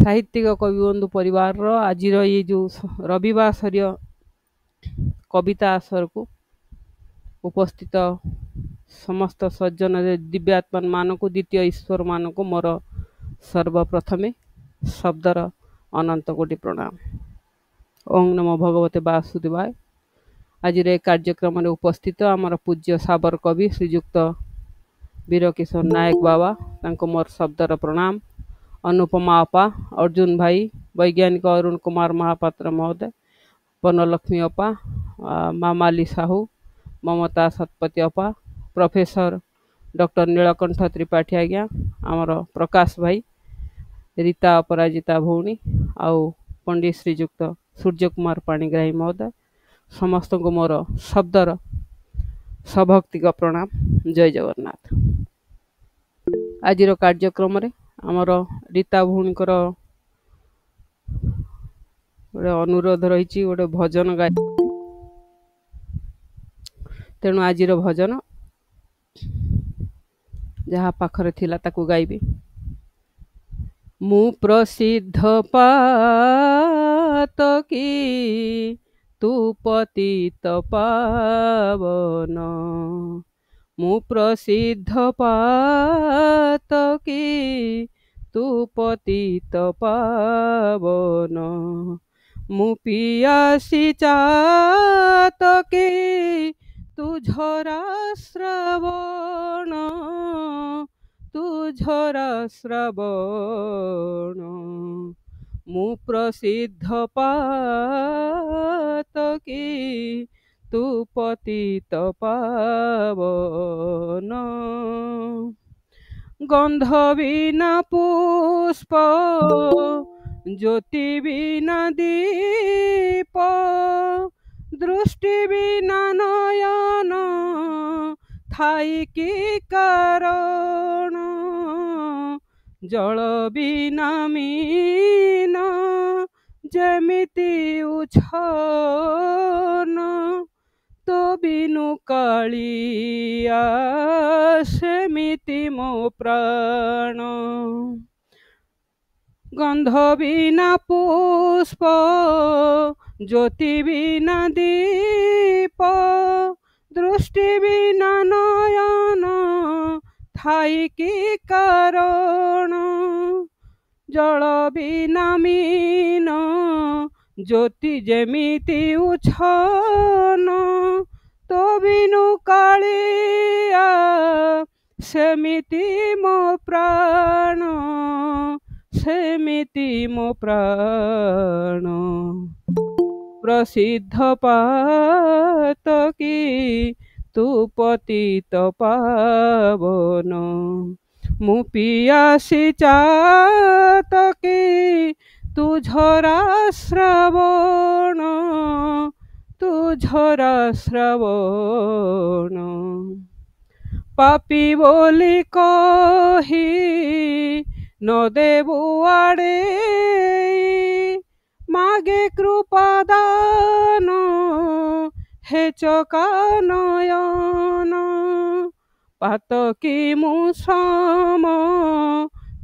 साहित्यिक कविबंधु परिवार आज ये जो रविवासरीय कविता आसर को उपस्थित समस्त सज्जन दिव्यात्मा मान को द्वितीय ईश्वर मान को मोर सर्वप्रथमे शब्दर अनंत कोटि प्रणाम। ओं नमो भगवते वासुदेवाय। आज कार्यक्रम में उपस्थित आमर पूज्य साबर कवि श्रीजुक्त वीरकिशोर नायक बाबा तांको मोर शब्दर प्रणाम। अनुपमा अपा, अर्जुन भाई, वैज्ञानिक अरुण कुमार महापात्र महोदय, बनलक्ष्मी अपा, मामाली साहू, ममता सतपति अपा, प्रोफेसर डॉक्टर नीलकंठ त्रिपाठी आज्ञा, आमर प्रकाश भाई, रीता अपराजिता भौणी, आउ पंडित श्रीजुक्त सूर्य कुमार पाणीग्राही महोदय, समस्त को मोर शब्दर सभक्तिक प्रणाम। जय जगन्नाथ। आज कार्यक्रम रे आमर रीता भौणीकर गोटे अनुरोध रही गोटे भजन गाय, तेणु आज भजन जहाँ पाखरे थिला ताकू गाइबी। मु प्रसिद्ध पातकी तू पतित पावन, मु प्रसिद्ध पातकी तू पतित पावन, मु पियासी चातके तू झरा श्रवण, तू झरा श्रवण, मु प्रसिद्ध पातकी तू पतित पावन, गंध बिना पुष्प ज्योति बिना दीप, दृष्टि बिना नयन थाई की कारण, जल बिना मीन जेमिति उछन, तो बिनु कालिया सेमिति मो प्राण, गंध बिना पुष्प ज्योति बिना दीप, दृष्टि बिना नयन थाई की कारण, जल बिना मीन ज्योति जेमिति उछन, तो बिनु कालिया सेमिति मो प्राण, सेमिति मो प्राण, प्रसिद्ध पातकी तू पतित पावन, मु पियासी चातकी तू झरा श्रवण, तू झरा श्रवण, पापी बोली कही न देबु आड़े, मागे कृपादान हे चका नयन, पातकी मुसम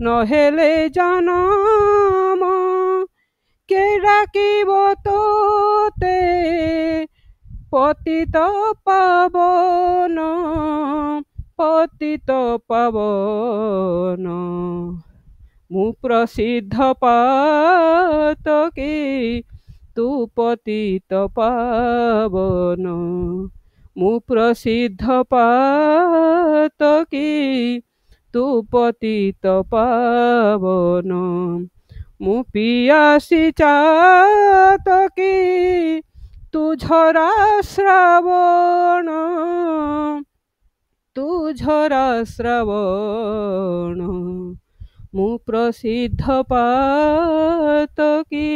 नहेले जनम, के डाकिब तोते पतित पावन, पतित पावन, मु प्रसिद्ध पातकी तू पतित पावन, मु प्रसिद्ध पातकी तू पतित पावन, मु पियासी चातकी तू झरा श्रवण, तू झरा श्रवण, मु प्रसिद्ध पातकी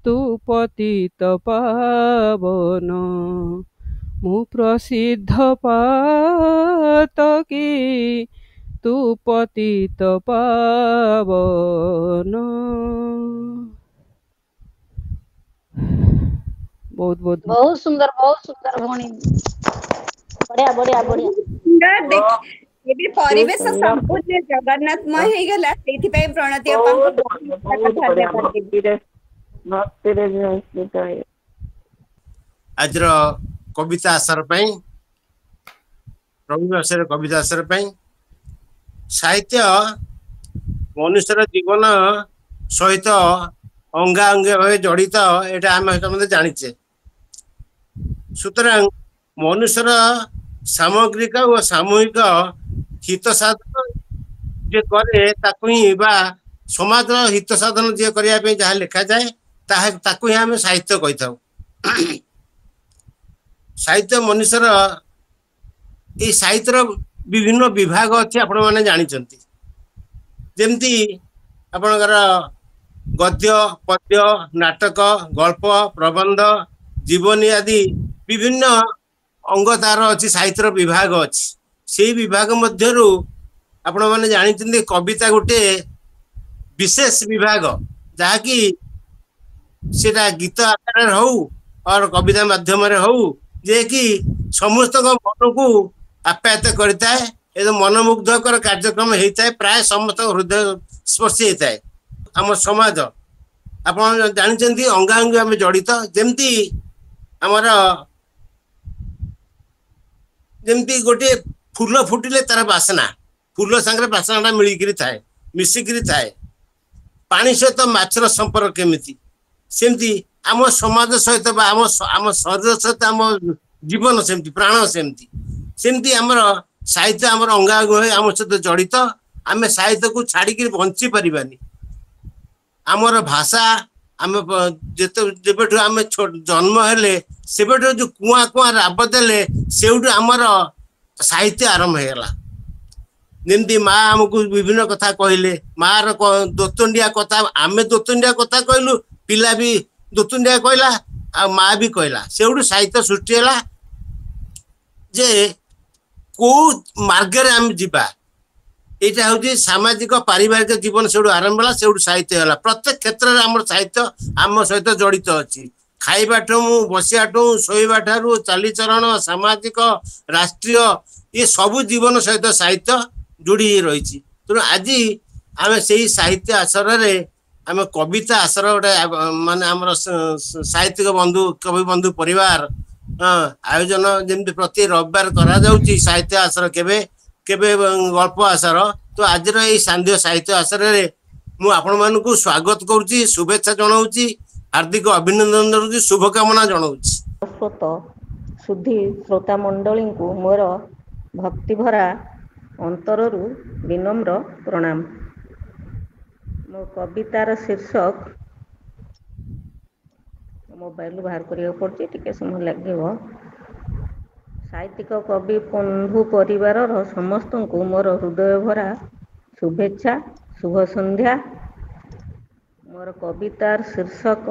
तू पतित पावन, मु प्रसिद्ध पातकी तू पतित पावन। बहुत बहुत बहुत सुंदर भौणी, बढ़िया बढ़िया बढ़िया। ଏବେ ପରିବେଶ ସମ୍ପୂର୍ଣ୍ଣ ଜଗନ୍ନାଥମୟ ହେଇଗଲା, ସେଇଥିପାଇଁ ପ୍ରଣତି ବାପାଙ୍କୁ ଧନ୍ୟବାଦ ଦେବି। ଆଜିର କବିତା ଆସର ପାଇଁ, ରବିବାସର କବିତା ଆସର ପାଇଁ ସାହିତ୍ୟ ମନୁଷ୍ୟର ଜୀବନ ସହିତ ଅଙ୍ଗାଅଙ୍ଗୀ ଭାବେ ଜଡ଼ିତ, ଏଇଟା ଆମେ ସମସ୍ତେ ଜାଣିଛେ। ସୁତରାଂ ମନୁଷ୍ୟର ସାମଗ୍ରିକ ଓ ସାମୂହିକ ହିତ ସାଧନ ଯିଏ କରେ ତାକୁ ହିଁ, ବା ସମାଜର ହିତ ସାଧନ ଯିଏ କରିବା ପାଇଁ ଯାହା ଲେଖାଯାଏ ତାକୁ ହିଁ ଆମେ ସାହିତ୍ୟ କହିଥାଉ। ସାହିତ୍ୟ ମନୁଷ୍ୟର, ଏଇ ସାହିତ୍ୟର ବିଭିନ୍ନ ବିଭାଗ ଅଛି, ଆପଣମାନେ ଜାଣିଛନ୍ତି। ଯେମିତି ଆପଣଙ୍କର ଗଦ୍ୟ, ପଦ୍ୟ, ନାଟକ, ଗଳ୍ପ, ପ୍ରବନ୍ଧ, ଜୀବନୀ ଆଦି ବିଭିନ୍ନ ଅଙ୍ଗ ତାର ଅଛି, ସାହିତ୍ୟର ବିଭାଗ ଅଛି। ସେଇ ବିଭାଗ ମଧ୍ୟରୁ ଆପଣମାନେ ଜାଣିଛନ୍ତି କବିତା ଗୋଟେ ବିଶେଷ ବିଭାଗ, ଯାହାକି ସେଟା ଗୀତ ଆକାରରେ ହଉ ଅର କବିତା ମାଧ୍ୟମରେ ହଉ, ଯେ କି ସମସ୍ତଙ୍କ ମନକୁ ଆପ୍ୟାୟିତ କରିଥାଏ ଏବଂ ମନମୁଗ୍ଧକର କାର୍ଯ୍ୟକ୍ରମ ହେଇଥାଏ, ପ୍ରାୟ ସମସ୍ତଙ୍କ ହୃଦୟ ସ୍ପର୍ଶୀ ହେଇଥାଏ। ଆମ ସମାଜ ଆପଣ ଜାଣିଛନ୍ତି ଅଙ୍ଗାଅଙ୍ଗୀ ଆମେ ଜଡ଼ିତ। ଯେମିତି ଆମର ଯେମିତି ଗୋଟେ ଫୁଲ ଫୁଟିଲେ ତାର ବାସନା, ଫୁଲ ସାଙ୍ଗରେ ବାସନାଟା ମିଳିକିରି ଥାଏ, ମିଶିକିରି ଥାଏ। ପାଣି ସହିତ ମାଛର ସମ୍ପର୍କ କେମିତି, ସେମିତି ଆମ ସମାଜ ସହିତ ବା ଆମ ଶରୀର ସହିତ ଆମ ଜୀବନ ସେମିତି, ପ୍ରାଣ ସେମିତି। ସେମିତି ଆମର ସାହିତ୍ୟ ଆମର ଅଙ୍ଗାଅଙ୍ଗୀ ହୋଇ ଆମ ସହିତ ଜଡ଼ିତ। ଆମେ ସାହିତ୍ୟକୁ ଛାଡ଼ିକିରି ବଞ୍ଚି ପାରିବାନି। ଆମର ଭାଷା, ଆମେ ଯେବେଠୁ ଆମେ ଜନ୍ମ ହେଲେ ସେବେଠୁ ଯୋଉ କୁଆଁ କୁଆଁ ରାବ ଦେଲେ, ସେଇଠୁ ଆମର ସାହିତ୍ୟ ଆରମ୍ଭ ହେଇଗଲା। ଯେମିତି ମା ଆମକୁ ବିଭିନ୍ନ କଥା କହିଲେ, ମାର ଦୋତଣ୍ଡିଆ କଥା, ଆମେ ଦୋତଣ୍ଡିଆ କଥା କହିଲୁ, ପିଲା ବି ଦୋତଣ୍ଡିଆ କହିଲା, ଆଉ ମା ବି କହିଲା, ସେଇଠୁ ସାହିତ୍ୟ ସୃଷ୍ଟି ହେଲା। ଯେ କୋଉ ମାର୍ଗରେ ଆମେ ଯିବା, ଏଇଟା ହଉଛି ସାମାଜିକ ପାରିବାରିକ ଜୀବନ ସେଇଠୁ ଆରମ୍ଭ ହେଲା, ସେଇଠୁ ସାହିତ୍ୟ ହେଲା। ପ୍ରତ୍ୟେକ କ୍ଷେତ୍ରରେ ଆମର ସାହିତ୍ୟ ଆମ ସହିତ ଜଡ଼ିତ ଅଛି। ଖାଇବାଠୁ, ବସିବାଠୁ, ଶୋଇବା ଠାରୁ, ଚାଲିଚଳନ, ସାମାଜିକ, ରାଷ୍ଟ୍ରୀୟ, ଏ ସବୁ ଜୀବନ ସହିତ ସାହିତ୍ୟ ଯୋଡ଼ି ହେଇ ରହିଛି। ତେଣୁ ଆଜି ଆମେ ସେଇ ସାହିତ୍ୟ ଆସରରେ ଆମେ କବିତା ଆସର ଗୋଟେ, ମାନେ ଆମର ସାହିତ୍ୟିକ ବନ୍ଧୁ, କବି ବନ୍ଧୁ ପରିବାର ଆୟୋଜନ ଯେମିତି ପ୍ରତି ରବିବାର କରାଯାଉଛି ସାହିତ୍ୟ ଆସର, କେବେ କେବେ ଗଳ୍ପ ଆସର। ତ ଆଜିର ଏଇ ସାନ୍ଧ୍ୟ ସାହିତ୍ୟ ଆସରରେ ମୁଁ ଆପଣମାନଙ୍କୁ ସ୍ୱାଗତ କରୁଛି, ଶୁଭେଚ୍ଛା ଜଣାଉଛି, ହାର୍ଦ୍ଦିକ ଅଭିନନ୍ଦନ ଜଣାଉଛି, ଶୁଭକାମନା ଜଣାଉଛି। ସୁଧୀ ଶ୍ରୋତା ମଣ୍ଡଳୀଙ୍କୁ ମୋର ଭକ୍ତିଭରା ଅନ୍ତରରୁ ବିନମ୍ର ପ୍ରଣାମ। ମୋ କବିତାର ଶୀର୍ଷକ, ମୋବାଇଲରୁ ବାହାର କରିବାକୁ ପଡ଼ୁଛି, ଟିକେ ସମୟ ଲାଗିବ। ସାହିତ୍ୟିକ କବି ବନ୍ଧୁ ପରିବାରର ସମସ୍ତଙ୍କୁ ମୋର ହୃଦୟଭରା ଶୁଭେଚ୍ଛା, ଶୁଭ ସନ୍ଧ୍ୟା। ମୋର କବିତାର ଶୀର୍ଷକ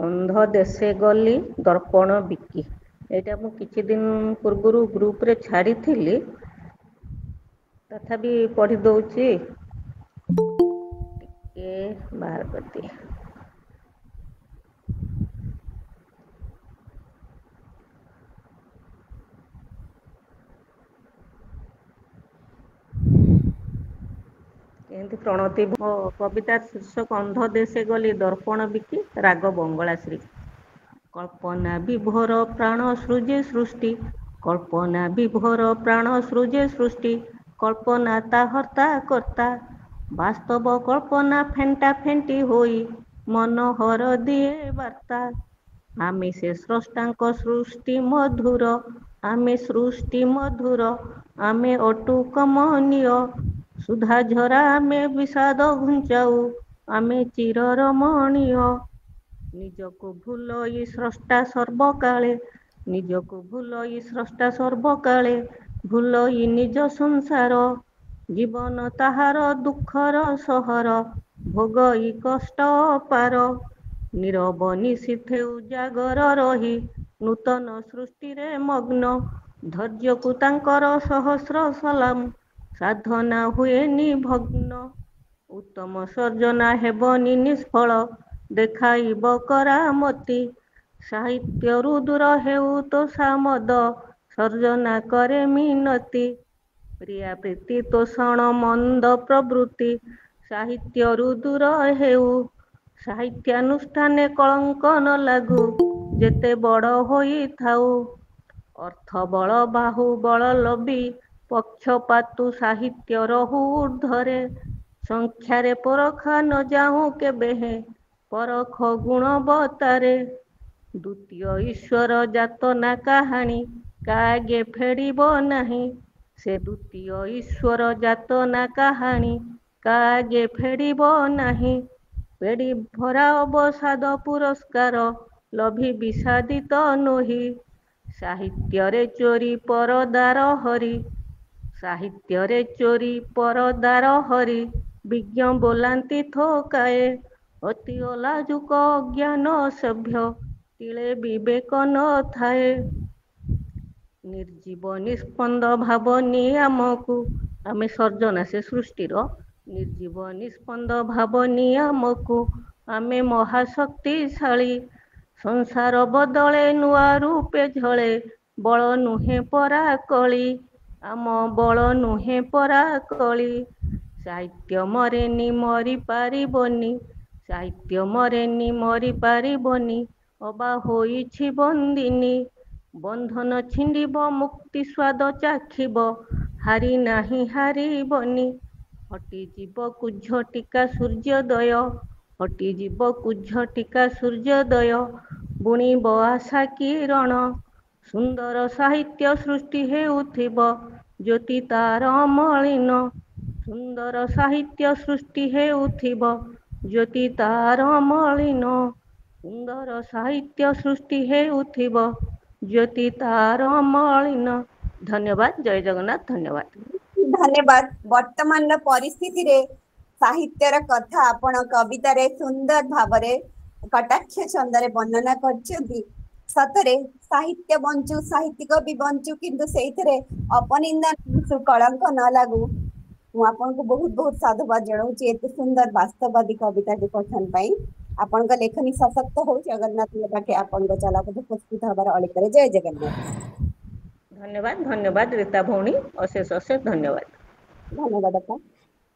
ଅନ୍ଧ ଦେଶେ ଗଲି ଦର୍ପଣ ବିକି। ଏଇଟା ମୁଁ କିଛି ଦିନ ପୂର୍ବରୁ ଗ୍ରୁପରେ ଛାଡ଼ିଥିଲି, ତଥାପି ପଢ଼ି ଦଉଛି, ଟିକେ ବାହାର କରିଦିଏ। ଏମିତି ପ୍ରଣତି। କବିତା ଶୀର୍ଷକ ଅନ୍ଧ ଦେଶେ ଗଲି ଦର୍ପଣ ବିକି, ରାଗ ବଙ୍ଗଳାଶ୍ରୀ। କଳ୍ପନା ବିଭୋର ପ୍ରାଣ ସୃଜେ ସୃଷ୍ଟି, କଳ୍ପନା ବିଭୋର ପ୍ରାଣ ସୃଜେ ସୃଷ୍ଟି, କଳ୍ପନା ତା ହର୍ତ୍ତା କର୍ତ୍ତା, ବାସ୍ତବ କଳ୍ପନା ଫେଣ୍ଟା ଫେଣ୍ଟି ହୋଇ ମନୋହର ଦିଏ ବାର୍ତ୍ତା। ଆମେ ସେ ସ୍ରଷ୍ଟାଙ୍କ ସୃଷ୍ଟି ମଧୁର, ଆମେ ସୃଷ୍ଟି ମଧୁର, ଆମେ ଅଟୁ କମନୀୟ, ସୁଧାଝରା ଆମେ ବିଷାଦ ଘୁଞ୍ଚାଉ, ଆମେ ଚିରରମଣୀୟ। ନିଜକୁ ଭୁଲଇ ସ୍ରଷ୍ଟା ସର୍ବକାଳେ, ନିଜକୁ ଭୁଲଇ ସ୍ରଷ୍ଟା ସର୍ବକାଳେ, ଭୁଲଇ ନିଜ ସଂସାର, ଜୀବନ ତାହାର ଦୁଃଖର ସହର, ଭୋଗଇ କଷ୍ଟ ଅପାର। ନୀରବ ନିଶୀଥେ ଉଜାଗର ରହି, ନୂତନ ସୃଷ୍ଟିରେ ମଗ୍ନ, ଧୈର୍ଯ୍ୟକୁ ତାଙ୍କର ସହସ୍ର ସଲାମ, ସାଧନା ହୁଏନି ଭଗ୍ନ। ଉତ୍ତମ ସର୍ଜନା ହେବନି ନିଷ୍ଫଳ, ଦେଖାଇବ କରାମତି, ସାହିତ୍ୟରୁ ଦୂର ହେଉ ତୋଷା ମଦ, ସର୍ଜନା କରେ ମିନତି। ପ୍ରିୟା ପ୍ରୀତି ତୋଷଣ ମନ୍ଦ ପ୍ରବୃତ୍ତି ସାହିତ୍ୟରୁ ଦୂର ହେଉ। ସାହିତ୍ୟାନୁଷ୍ଠାନେ କଳଙ୍କ ନ ଲାଗୁ ଯେତେ ବଡ଼ ହୋଇଥାଉ। ଅର୍ଥ ବଳ ବାହୁ ବଳ ଲବି ପକ୍ଷପାତୁ ସାହିତ୍ୟ ରହୁ ଊର୍ଦ୍ଧ୍ୱରେ। ସଂଖ୍ୟାରେ ପରଖା ନ ଯାହୁଁ କେବେହେଁ ପରଖ ଗୁଣବତ୍ତାରେ। ଦ୍ୱିତୀୟ ଈଶ୍ୱର ଯାତନା କାହାଣୀ କାଗେ ଫେଡ଼ିବ ନାହିଁ। ସେ ଦ୍ୱିତୀୟ ଈଶ୍ୱର ଯାତନା କାହାଣୀ କାଗେ ଫେଡ଼ିବ ନାହିଁ। ପେଡ଼ି ଭରା ଅବସାଦ ପୁରସ୍କାର ଲଭି ବିଷାଦିତ ନୋହି। ସାହିତ୍ୟରେ ଚୋରି ପରଦାର ହରି ସାହିତ୍ୟରେ ଚୋରି ପରଦାର ହରି ବିଜ୍ଞ ବୋଲାନ୍ତି ଥୋକାଏ। ଅତି ଅଲାଜୁକ ଅଜ୍ଞାନ ସଭ୍ୟ ତିଳେ ବିବେକ ନଥାଏ। ନିର୍ଜୀବ ନିସ୍ପନ୍ଦ ଭାବ ନିୟାମକୁ ଆମେ ସର୍ଜନା ସେ ସୃଷ୍ଟିର ନିର୍ଜୀବ ନିସ୍ପନ୍ଦ ଭାବ ନିୟାମକୁ ଆମେ ମହାଶକ୍ତିଶାଳୀ। ସଂସାର ବଦଳେ ନୂଆ ରୂପେ ଝଳେ ବଳ ନୁହେଁ ପରା କଳି। ଆମ ବଳ ନୁହେଁ ପରା କଳି। ସାହିତ୍ୟ ମରେନି ମରି ପାରିବନି ସାହିତ୍ୟ ମରେନି ମରି ପାରିବନି ଅବା ହୋଇଛି ବନ୍ଦିନୀ। ବନ୍ଧନ ଛିଣ୍ଡିବ ମୁକ୍ତି ସ୍ୱାଦ ଚାଖିବ ହାରି ନାହିଁ ହାରିବନି। ହଟିଯିବ କୁଜ ଟୀକା ସୂର୍ଯ୍ୟୋଦୟ ହଟିଯିବ କୁଜ ଟୀକା ସୂର୍ଯ୍ୟୋଦୟ ବୁଣିବ ଆଶା କିରଣ। ସୁନ୍ଦର ସାହିତ୍ୟ ସୃଷ୍ଟି ହେଉଥିବ ଜ୍ୟୋତି ତାର ଅମଳିନ। ସୁନ୍ଦର ସାହିତ୍ୟ ସୃଷ୍ଟି ହେଉଥିବ ଜ୍ୟୋତି ତାର ଅମଳିନ। ସୁନ୍ଦର ସାହିତ୍ୟ ସୃଷ୍ଟି ହେଉଥିବ ଜ୍ୟୋତି ତାର ଅମଳିନ। ଧନ୍ୟବାଦ। ଜୟ ଜଗନ୍ନାଥ। ଧନ୍ୟବାଦ। ଧନ୍ୟବାଦ। ବର୍ତ୍ତମାନର ପରିସ୍ଥିତିରେ ସାହିତ୍ୟର କଥା ଆପଣ କବିତାରେ ସୁନ୍ଦର ଭାବରେ କଟାକ୍ଷ ଛନ୍ଦରେ ବର୍ଣ୍ଣନା କରିଛନ୍ତି। ସତରେ ସାହିତ୍ୟ ବଞ୍ଚୁ ସାହିତ୍ୟିକ ବି ବଞ୍ଚୁ କିନ୍ତୁ ସେଇଥିରେ ଅପନିନ୍ଦା କଳଙ୍କ ନ ଲାଗୁ। ମୁଁ ଆପଣଙ୍କୁ ବହୁତ ବହୁତ ସାଧୁବାଦ ଜଣାଉଛି ଏତେ ସୁନ୍ଦର ବାସ୍ତବବାଦୀ କବିତାଟି ପଠନ ପାଇଁ। ଆପଣଙ୍କ ଲେଖନୀ ସଶକ୍ତ ହଉ। ଜଗନ୍ନାଥଙ୍କ ପାଖେ ଆପଣଙ୍କ ଚଲାପଥ ଉପସ୍ଥିତ ହବାର ଅଳିକରେ ଜୟ ଜଗନ୍ନାଥ। ଧନ୍ୟବାଦ। ଧନ୍ୟବାଦ ରୀତା ଭଉଣୀ ଅଶେଷ ଅଶେଷ ଧନ୍ୟବାଦ। ଧନ୍ୟବାଦ ବାପା।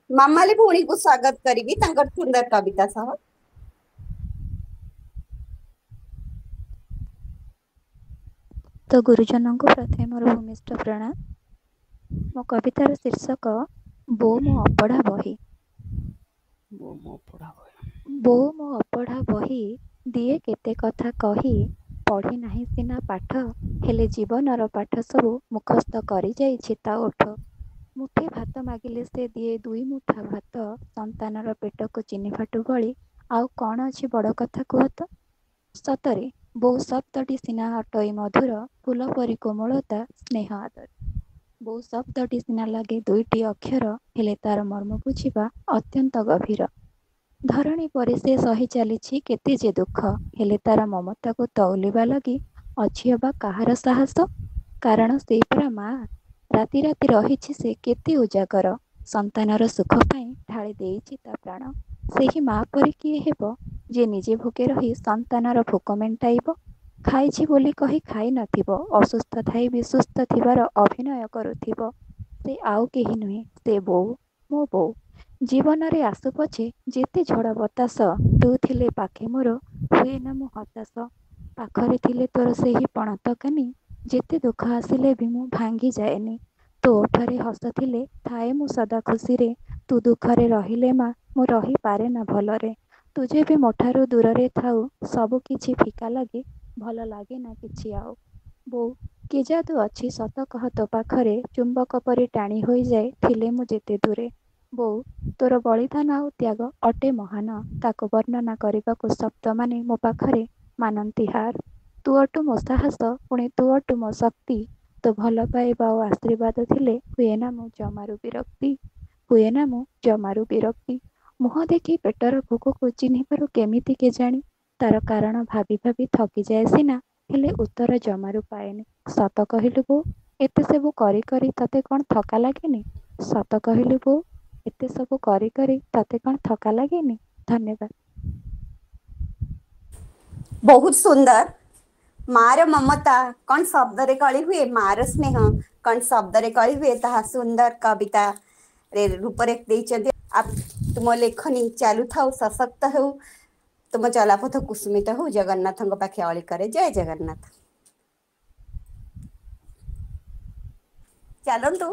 ମାମାଲି ଭଉଣୀକୁ ସ୍ୱାଗତ କରିବି ତାଙ୍କର ସୁନ୍ଦର କବିତା ସହ। ତ ଗୁରୁଜନଙ୍କୁ ପ୍ରଥମେ ମୋର ଭୂମିଷ୍ଠ ପ୍ରଣାମ। ମୋ କବିତାର ଶୀର୍ଷକ ବୋଉ ମୋ ଅପଢ଼ା ବହି। ବୋଉ ମୋ ଅପଢ଼ା ବହି ଦିଏ କେତେ କଥା କହି। ପଢ଼ି ନାହିଁ ସିନା ପାଠ ହେଲେ ଜୀବନର ପାଠ ସବୁ ମୁଖସ୍ଥ କରିଯାଇଛି ତା ଓଠ। ମୁଠେ ଭାତ ମାଗିଲେ ସେ ଦିଏ 2 ମୁଠା ଭାତ। ସନ୍ତାନର ପେଟକୁ ଚିନିଫାଟୁ ଭଳି ଆଉ କ'ଣ ଅଛି ବଡ଼ କଥା କୁହ ତ? ସତରେ ବୋଉ ଶବ୍ଦଟି ସିନା ଅଟଇ ମଧୁର ଫୁଲ ପରି କୋମଳତା ସ୍ନେହ ଆଦର। ବୋଉ ଶବ୍ଦଟି ସିନା ଲାଗେ 2ଟି ଅକ୍ଷର ହେଲେ ତାର ମର୍ମ ବୁଝିବା ଅତ୍ୟନ୍ତ ଗଭୀର। ଧରଣୀ ପରେ ସେ ସହି ଚାଲିଛି କେତେ ଯେ ଦୁଃଖ ହେଲେ ତାର ମମତାକୁ ତଉଲିବା ଲାଗି ଅଛି ଅବା କାହାର ସାହସ? କାରଣ ସେଇ ପରା ମା। ରାତି ରାତି ରହିଛି ସେ କେତେ ଉଜାଗର। ସନ୍ତାନର ସୁଖ ପାଇଁ ଢାଳି ଦେଇଛି ତା ପ୍ରାଣ। ସେହି ମା ପରି କିଏ ହେବ ଯେ ନିଜେ ଭୋକେ ରହି ସନ୍ତାନର ଭୋକ ମେଣ୍ଟାଇବ? ଖାଇଛି ବୋଲି କହି ଖାଇ ନଥିବ ଅସୁସ୍ଥ ଥାଇ ବି ସୁସ୍ଥ ଥିବାର ଅଭିନୟ କରୁଥିବ। ସେ ଆଉ କେହି ନୁହେଁ ସେ ବୋଉ ମୋ ବୋଉ। ଜୀବନରେ ଆସୁ ପଛେ ଯେତେ ଝଡ଼ ବତାସ ତୁ ଥିଲେ ପାଖେ ମୋର ହୁଏ ନା ମୁଁ ହତାଶ। ପାଖରେ ଥିଲେ ତୋର ସେହି ପଣତ କାନି ଯେତେ ଦୁଃଖ ଆସିଲେ ବି ମୁଁ ଭାଙ୍ଗି ଯାଏନି। ତୋ ଓଠରେ ହସ ଥିଲେ ଥାଏ ମୁଁ ସଦା ଖୁସିରେ। ତୁ ଦୁଃଖରେ ରହିଲେ ମା ମୁଁ ରହିପାରେ ନା ଭଲରେ। ତୁ ଯେବେ ମୋ ଠାରୁ ଦୂରରେ ଥାଉ ସବୁ କିଛି ଫିକା ଲାଗେ ଭଲ ଲାଗେ ନା କିଛି ଆଉ। ବୋଉ କି ଯାଦୁ ଅଛି ସତ କହ ତୋ ପାଖରେ ଚୁମ୍ବକ ପରି ଟାଣି ହୋଇଯାଏ ଥିଲେ ମୁଁ ଯେତେ ଦୂରେ। ବୋଉ ତୋର ବଳିଦାନ ଆଉ ତ୍ୟାଗ ଅଟେ ମହାନ ତାକୁ ବର୍ଣ୍ଣନା କରିବାକୁ ଶବ୍ଦମାନେ ମୋ ପାଖରେ ମାନନ୍ତି ହାର। ତୁ ଅଟୁ ମୋ ସାହସ ପୁଣି ତୁ ଅଟୁ ମୋ ଶକ୍ତି। ତୋ ଭଲ ପାଇବା ଓ ଆଶୀର୍ବାଦ ଥିଲେ ହୁଏ ନା ମୁଁ ଜମାରୁ ବିରକ୍ତି। ହୁଏ ନା ମୁଁ ଜମାରୁ ବିରକ୍ତି। ମୁହଁ ଦେଖି ପେଟର ଭୋକକୁ ଚିହ୍ନିପାରୁ କେମିତି କେଜାଣି। ତାର କାରଣ ଭାବି ଭାବି ଥକିଯାଏ ସିନା ହେଲେ ଉତ୍ତର ଜମାରୁ ପାଏନି। ସତ କହିଲୁ ବୋଉ ଏତେ ସବୁ କରି କରି ତତେ କ'ଣ ଥକା ଲାଗେନି? ସତ କହିଲୁ ବୋଉ ଏତେ ସବୁ କରି କରି ତତେ କ'ଣ ଥକା ଲାଗେନି? ଧନ୍ୟବାଦ। ବହୁତ ସୁନ୍ଦର। ମାର ମମତା କ'ଣ ଶବ୍ଦରେ କଳି ହୁଏ? ମାର ସ୍ନେହ कौन शब्द रे कहिबे ताहा सुंदर कविता रे रूप रे देइछन्ते। आप तुम लेखनी चालू थाउ सशक्त हो, तुम चलापथ कुसुमित हो। जगन्नाथ पाखे अली करे। जय जगन्नाथ। चलतु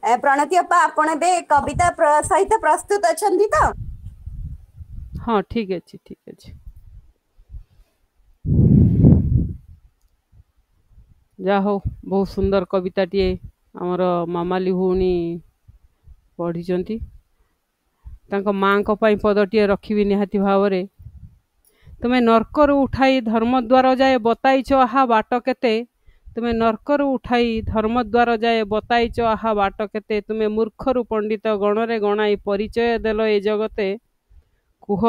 प्रणति अपा आपण बे कविता सहित प्रस्तुत अछंती तो? हाँ ठीक अच्छे ठीक अच्छे। जा हो बहुत सुंदर कविताटीए आमर मामाली भौणी पढ़ी। तांको माँ को पाई पदटीए रखी निहाती भाव रे। तुम्हें नर्करु उठाई धर्मद्वार जाए बताइच आहा बाट केते। तुम्हें नर्करु उठाई धर्मद्वार जाए बताइच आहा बाट केते। तुम्हें मूर्खरु पंडित गणरे गणाई परिचय देल ए जगते। कुह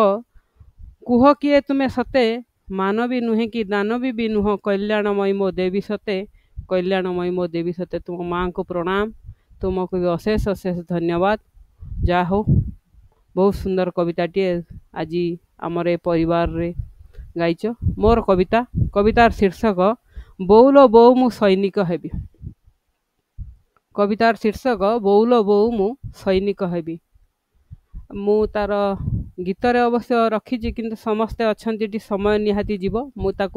कुह किए तुम्हें सते मानवी नुहे कि दानवी भी नुह। कल्याणमयी मो देवी सते कल्याणमयी मो देवी सते। तुम माँ को प्रणाम, तुमको भी अशेष अशेष धन्यवाद। जा हो बहुत सुंदर कविताटीए आज आमर ए परिवार रे गाइच। मोर कविता कवितार शीर्षक बौलो बौ मु सैनिक हेबी। कवितार शीर्षक बौलो बौ मु सैनिक हेबी। मु तार गीतरे अवश्य रखी किंतु समस्ते अच्छा समय निहाती जीव मुझे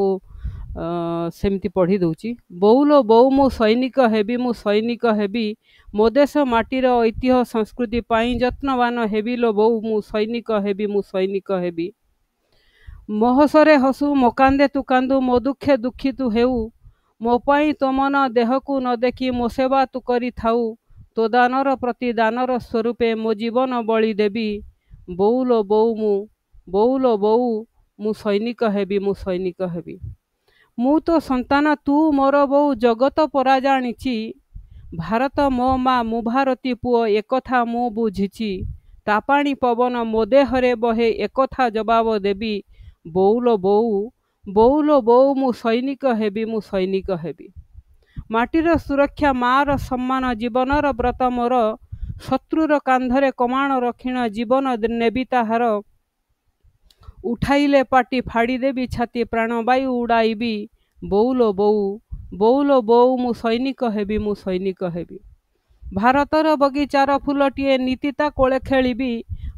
सेमती पढ़ी दूची। बौलो बौ मु सैनिक हेबी मु सैनिक हेबी। मो देश माटीर ऐतिह्य संस्कृति पाई यत्नवान हेबी लो बौ मु सैनिक हेबी मु सैनिक हेबी। मो हसरे हसु मो कांदे तू कांदू मो दुखे दुखी तू हेऊ। मो पाई तो मन देह को न देखी मो सेवा तू करी थाऊ। तो दानर प्रति दानर स्वरूपे मो जीवन बलि देवी। बौलो बौ मु सैनिक हेबी मु सैनिक हेबी। मु तो संतान तू मोर बौ जगत परा जानिछि। भारत मो माँ मु भारती पुओ एकथा मु बुझिछि। तापाणी पवन मो देहरे बहे एकथा जवाब देवी। बौलो बौ मु सैनिक हेबी मु सैनिक हेबी। माटीर सुरक्षा मार सम्मान जीवनर व्रत मोर। शत्रुर कांधरे कमाण रक्षिण जीवन नेबी ताहार। उठाइले पाटी फाड़ी देवी छाती प्राणवायु उड़ाइबी। बौलो बौ मु सैनिक हेबी मु सैनिक हेबी। भारतर बगीचार फुलटीए नीतिता कोले खेलिबी।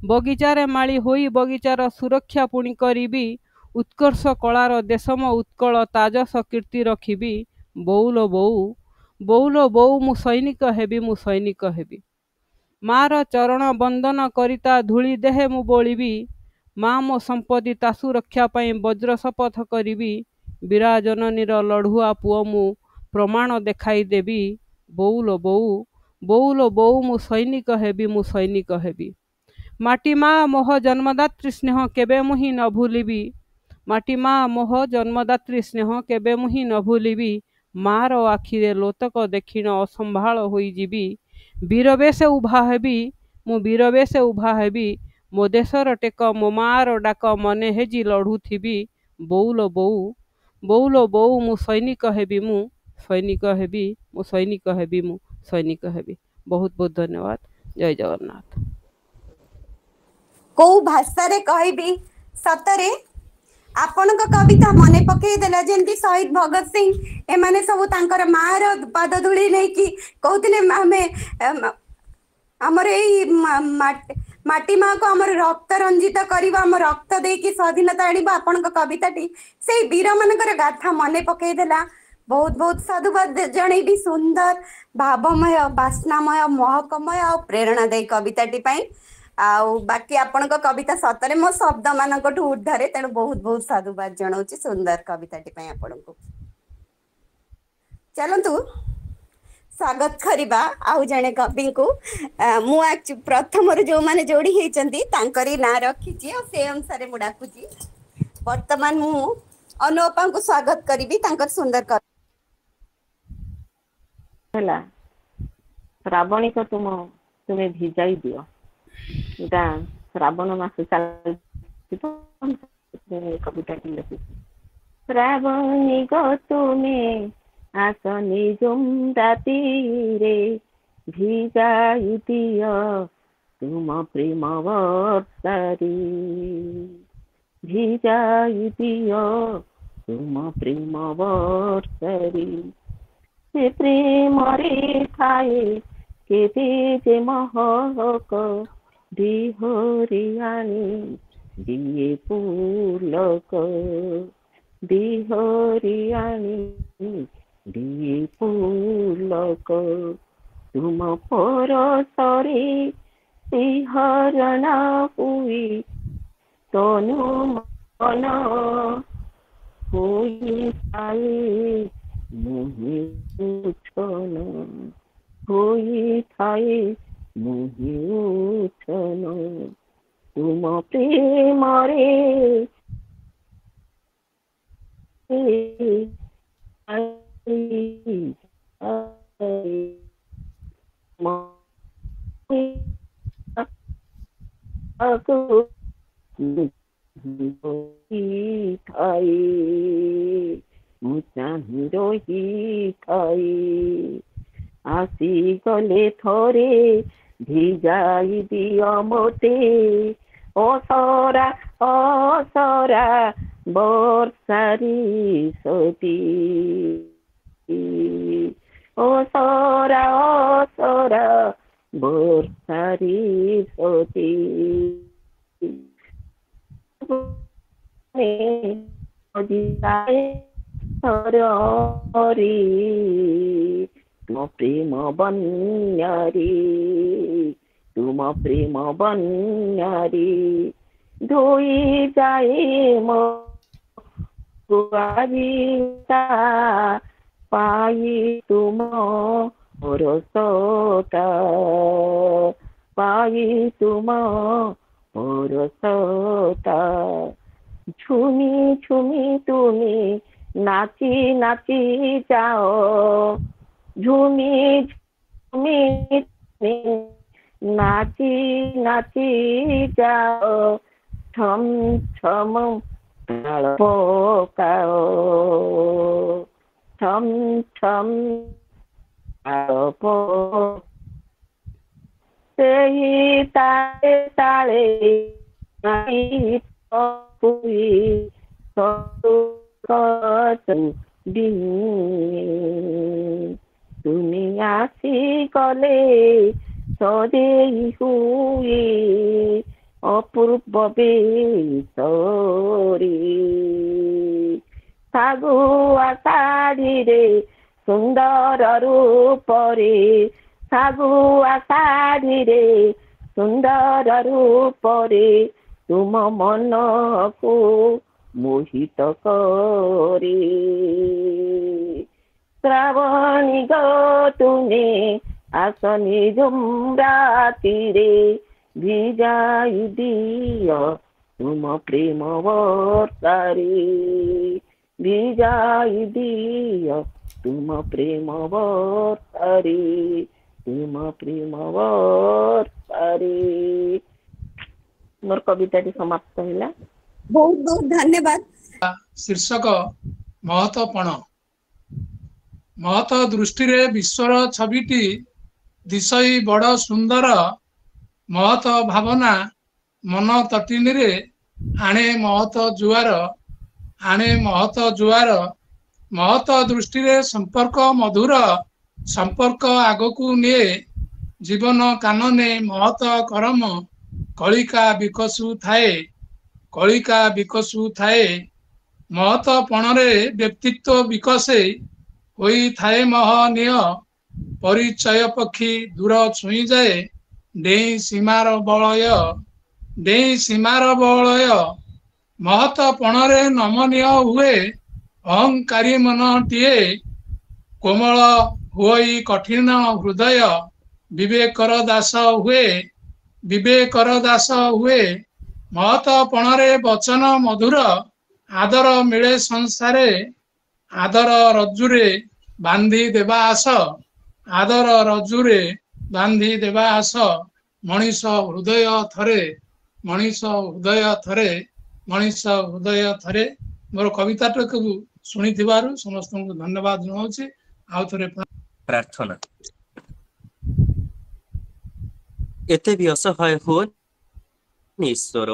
बगीचारे माली होई बगीचार सुरक्षा पुणी करिबी। उत्कर्ष कलार देशम उत्कल ताजस कीर्ति रखिबी। बौलो बौ मु सैनिक हेबी मु सैनिक हेबी। मार चरण बंदन करिता धूली देहे मु बोलिबी। माँ मो संपत्ति तासु रक्षा पाई वज्र शपथ करिबी। विराजननीर लढ़ुआ पुओ मु प्रमाण देखाई देवी। बौलो बौ मु सैनिक हेबी मु सैनिक हेबी। माटी माँ मोह जन्मदात्री स्नेह केबे मुहि न भूलिबी। माटी माँ मोह जन्मदात्री स्नेह केबे मुहि न भूलिबी। मार आखिरे लोतक देखिण असंभाल होई जीवी। वीरवेश उभा हेबी मु वीरवेश उभा हेबी। मो देशर टेक मो मार डाक मने हेजी लढ़ुथिबी। बौलो बौ मु सैनिक हेबी मु सैनिक हेबी मु सैनिक हेबी मु सैनिक हेबी। बहुत बहुत धन्यवाद। जय जगन्नाथ। को भाषा रे कहबी सतरे आपनक कविता मने पकई देला। जेंती शहीद भगत सिंह एमाने सब तांकर मार पाद धूली नै कि कहउतिले हमें हमर एई माटी माँ को हमर रक्त रंजित करबा हम रक्त दे कि स्वाधीनता आनिबा। आपनक कविताटी से वीर मानकर गाथा मने पकई देला। बहुत बहुत साधुवाद जणेबी। सुंदर भावमय बासनामय महकमय और प्रेरणादायी कविताटी पाई। आउ बाकी आपनक कविता सतरे मो शब्द मानकठू उद्धारे तेणु बहुत बहुत साधुवाद जणाउची सुंदर कविताटी पाई आपनकू। चलंतु स्वागत करिबा आउ जणे कवि को। मु प्रथम जो माने जोड़ी हेचंती तांकरी ना रखीची और से अनुसार मु डाकुची। वर्तमान मु अनुपा को स्वागत करिबी तांकर सुंदर ହେଲା ଶ୍ରାବଣୀ को तुम्हें भिजाई दियो। ଏଟା ଶ୍ରାବଣ ମାସ ଚାଲିଛି ତ କବିତା ଟି ଲେଖିଛି। ଶ୍ରାବଣୀ को तुम्हें आस निजुम रातिरे भिजाई दियो तुम प्रेम वर्षारी। भिजाई दियो तुम प्रेम वर्षारी। ସେ ପ୍ରେମରେ ଥାଏ କେତେ ଯେ ମହକ ଦିହରେ ଆଣି ଦିଏ ପୁଲକ ଦିହରେ ଆଣି ଦିଏ ପୁଲକ ତୁମ ପରଶରେ ଶିହରଣ ହୁଏ ତନୁ ମନ ହୋଇଥାଏ ମୁହିଁ ଉଚ୍ଛନ ହୋଇଥାଏ ମୁହିଁ ଉଚ୍ଛନ ତୁମ ପ୍ରେମରେ ଥାଏ ମୁଁ ଚାହିଁ ରହିଥାଏ ଆସିଗଲେ ଥରେ ଭିଜାଇ ଦିଅ ମୋତେ ଅସରା ଅସରା ବର୍ଷାରି ସତି ଅସରା ଅସରା ବର୍ଷାରି ସତି ହରି ତୁମ ପ୍ରେମ ବନ୍ୟାରେ ତୁମ ପ୍ରେମ ବନ୍ୟାରେ ଧୋଇ ଯାଏ ମୋ କୁଆରିତା ପାଇ ତୁମ ରସଟା ପାଇ ତୁମ ରସଟା ঝুমি ঝুমি তুমি নাচি নাচি যাও ঝুমি ঝুমি তুমি নাচি নাচি যাও ছম ছম তাল পকাও ছম ছম তাল সেই তালে তালে তুমি আসি গলে সদেই হুয়ে অপূর্ব বেশরে সাগুয়া শাড়িরে সুন্দর রূপরে সাগুয়া শাড়িরে সুন্দর রূপরে ତୁମ ମନକୁ ମୋହିତ କରି ଶ୍ରାବଣୀ ଗୋ ତୁମେ ଆସନି ଝୁମରାତିରେ ଭିଜାଇ ଦିଅ ତୁମ ପ୍ରେମ ବର୍ଷାରେ ଭିଜାଇ ଦିଅ ତୁମ ପ୍ରେମ ବର୍ଷାରେ ତୁମ ପ୍ରେମ ବର୍ଷାରେ ମୋର କବିତାଟି ସମାପ୍ତ ହେଲା। ବହୁତ ବହୁତ ଧନ୍ୟବାଦ। ଶୀର୍ଷକ ମହତପଣ। ମହତ ଦୃଷ୍ଟିରେ ବିଶ୍ୱର ଛବିଟି ଦିଶଇ ବଡ଼ ସୁନ୍ଦର ମହତ ଭାବନା ମନ ତଟିନୀରେ ଆଣେ ମହତ ଜୁଆର ଆଣେ ମହତ ଜୁଆର ମହତ ଦୃଷ୍ଟିରେ ସମ୍ପର୍କ ମଧୁର ସମ୍ପର୍କ ଆଗକୁ ନିଏ ଜୀବନ କାନନେ ମହତ କରମ କଳିକା ବିକଶୁ ଥାଏ କଳିକା ବିକଶୁ ଥାଏ ମହତ ପଣରେ ବ୍ୟକ୍ତିତ୍ୱ ବିକଶେ ହୋଇଥାଏ ମହନୀୟ ପରିଚୟ ପକ୍ଷୀ ଦୂର ଛୁଇଁଯାଏ ଡେଇଁ ସୀମାର ବଳୟ ଡେଇଁ ସୀମାର ବଳୟ ମହତ ପଣରେ ନମନୀୟ ହୁଏ ଅହଙ୍କାରୀ ମନଟିଏ କୋମଳ ହୋଇ କଠିନ ହୃଦୟ ବିବେକର ଦାସ ହୁଏ ବିବେକର ଦାସ ହୁଏ ମହତ ପଣରେ ବଚନ ମଧୁର ଆଦର ମିଳେ ସଂସାରେ ଆଦର ରଜ୍ଜୁରେ ବାନ୍ଧି ଦେବା ଆସ ଆଦର ରଜ୍ଜୁରେ ବାନ୍ଧି ଦେବା ଆସ ମଣିଷ ହୃଦୟ ଥରେ ମଣିଷ ହୃଦୟ ଥରେ ମଣିଷ ହୃଦୟ ଥରେ ମୋର କବିତାଟାକୁ ଶୁଣିଥିବାରୁ ସମସ୍ତଙ୍କୁ ଧନ୍ୟବାଦ ଜଣାଉଛି। ଆଉ ଥରେ ପ୍ରାର୍ଥନା। ଏତେ ବି ଅସହାୟ ହୁଅନି ଈଶ୍ୱର,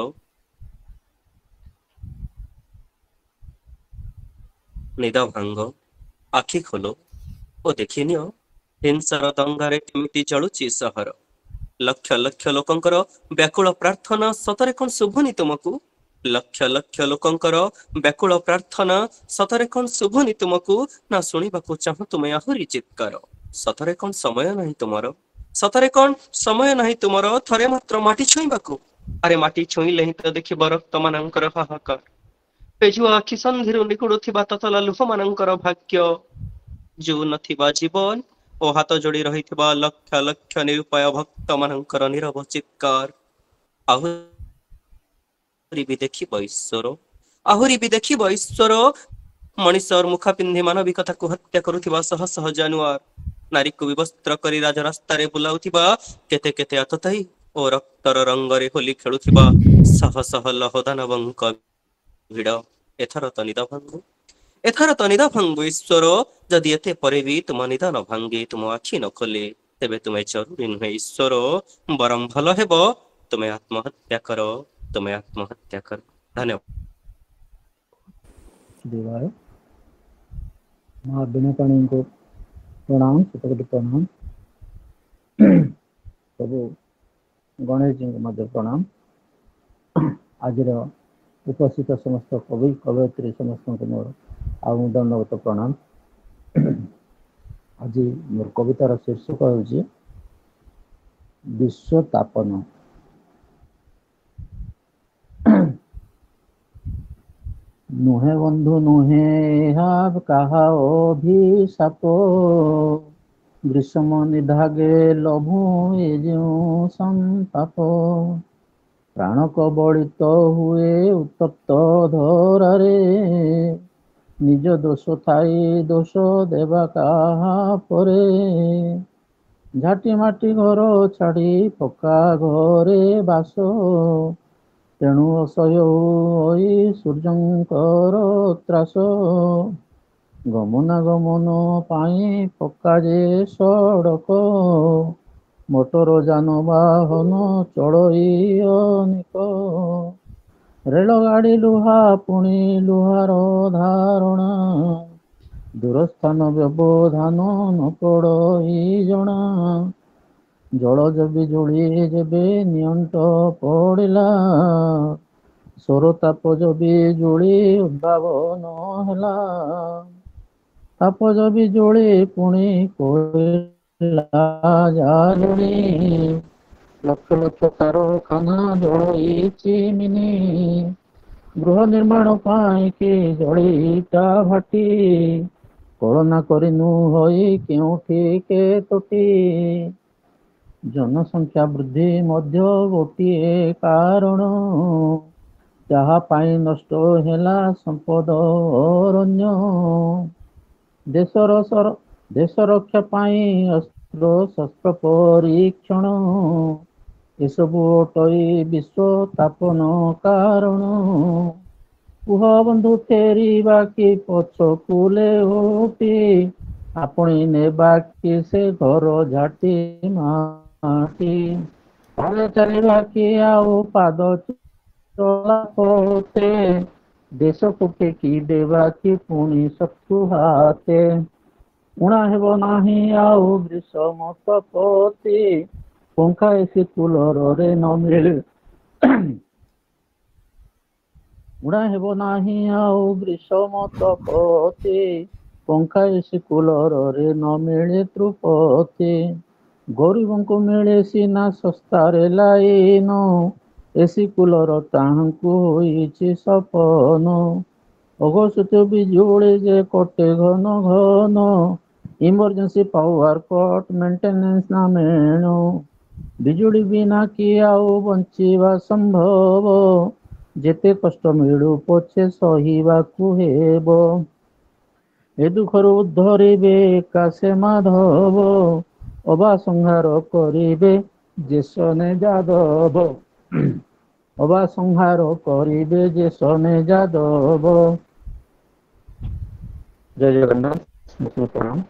ନିଦ ଭାଙ୍ଗ, ଆଖି ଖୋଲ ଓ ଓ ଦେଖିନିଅ ହିଂସାର ଦଙ୍ଗାରେ କେମିତି ଜଳୁଛି ସହର। ଲକ୍ଷ ଲକ୍ଷ ଲୋକଙ୍କର ବ୍ୟାକୁଳ ପ୍ରାର୍ଥନା ସତରେ କଣ ଶୁଭୁନି ତୁମକୁ? ଲକ୍ଷ ଲକ୍ଷ ଲୋକଙ୍କର ବ୍ୟାକୁଳ ପ୍ରାର୍ଥନା ସତରେ କଣ ଶୁଭୁନି ତୁମକୁ? ନା ଶୁଣିବାକୁ ଚାହୁଁ ତୁମେ ଆହୁରି ଚିତ୍କାର? ସତରେ କଣ ସମୟ ନାହିଁ ତୁମର? ସତରେ କଣ ସମୟ ନାହିଁ ତୁମର ଥରେ ମାତ୍ର ମାଟି ଛୁଇଁବାକୁ? ଆରେ ମାଟି ଛୁଇଁଲେ ହିଁ ତ ଦେଖିବ ରକ୍ତ ମାନଙ୍କର ହାହାକାର, ପେଜୁଆ ଆଖି ସନ୍ଧିରୁ ନିଗୁଡୁଥିବା ତତଲା ଲୁହ ମାନଙ୍କର ଭାଗ୍ୟ, ଯୋଉ ନଥିବା ଜୀବନ ଓ ହାତ ଯୋଡି ରହିଥିବା ଲକ୍ଷ ଲକ୍ଷ ନିରୁପାୟ ଭକ୍ତ ମାନଙ୍କର ନିରବ ଚିତ୍କାର। ଆହୁରି ବି ଦେଖିବ ଈଶ୍ୱର, ଆହୁରି ବି ଦେଖିବ ଈଶ୍ୱର, ମଣିଷର ମୁଖା ପିନ୍ଧି ମାନବିକତାକୁ ହତ୍ୟା କରୁଥିବା ଶହ ଶହ ଜାନୁଆର, ନାରୀକୁ ବିବସ୍ତ୍ର କରି ରାଜରାସ୍ତାରେ ବୁଲାଉଥିବା କେତେ କେତେ ଆତତାୟୀ ଓ ରକ୍ତର ରଙ୍ଗରେ ହୋଲି ଖେଳୁଥିବା ଶହ ଶହ ଲହଦାନବଙ୍କ ଭିଡ଼। ଏଥର ତ ନିଦ ଭାଙ୍ଗୁ, ଏଥର ତ ନିଦ ଭାଙ୍ଗୁ ଈଶ୍ୱର। ଯଦି ଏତେ ପରେ ବି ତୁମ ନିଦ ନ ଭାଙ୍ଗେ, ତୁମ ଆଖି ନ ଖୋଲେ, ତେବେ ତୁମେ ଜରୁରୀ ନୁହେଁ ଈଶ୍ୱର, ବରଂ ଭଲ ହେବ ତୁମେ ଆତ୍ମହତ୍ୟା କର, ତୁମେ ଆତ୍ମହତ୍ୟା କର। ଧନ୍ୟବାଦ। देवाय माँ बिनापाणी को प्रणाम, शतकोटि प्रणाम। प्रभु गणेश जी को मध्य प्रणाम। आज उपस्थित समस्त कवि कवयित्री समस्त को मोर आउ दंडवत प्रणाम। आज मोर कवितार शीर्षक हूँ विश्वतापन। नुहे बंधु नुहे काहा अभिशाप, ग्रीष्म निधागे लभु ए जो संताप, प्राण कबलित हुए उत्तप्त धरारे, निज दोष थाई दोष देवा काहा परे, झाटी माटी घर छाड़ी पक्का घरे बास, तेणु असह्य होई सूर्यंकर त्रास, गमनागमन पाई पक्का जे सड़क, मोटर जानवाहन चढ़ई अनेक, रेलगाड़ी लुहा पुणी लुहार धारणा, दूरस्थान व्यवधान न पड़ई जणा, जलज बिजुली जेबे नियंट पड़िला, सौरतापज बिजुली उद्भावन ହେଲା, तापज बिजुली पुणी कोइला जालुणी, लक्ष लक्ष कारखाना जलई चिमिनी, गृह निर्माण पाई कि जलईटा भाटी, कलना करिनु होई केउठी केतोटी, जनसंख्या वृद्धि मध्य गोटिए कारण, जहा पाई नष्ट हेला संपद अरण्य, देश रक्षा पाई अस्त्र शस्त्र परीक्षण, एसबु ओटई विश्व तापन कारण, कुह बंधु फेरी बाकी पछकु लेउटी, आपणी नेबा कि से घर झाटी माटी, पाद चलिबा कि आउ पाद चला पते, देश को टेकी देबा कि पुणी शत्रु हाते, उणा हेब नाही आउ ग्रीष्म तपति, पंखा एसी कूलर रे न मिले उणा हेब नाही आउ ग्रीष्म तपति, पंखा एसी कूलर रे न मिले त्रुपति, गरीबों को मिले सीना सस्तारे लाइन, एसी कूलर ताहंकु होइछि सपन, अघोषित बिजुली जे कटे घन घन, इमरजेंसी पावर कट मेंटेनेंस ना मेण, बिजुली बिना कि आउ बंचिबा संभव, जेते कष्ट मिलू पछे सहिबाकु हेब, ए दुखरु उद्धरिबे कासे माधव, अबा संहार करिबे जेसने जादव, अबा संहार करिबे जेसने जादव। जय जगन्नाथ। प्रणाम।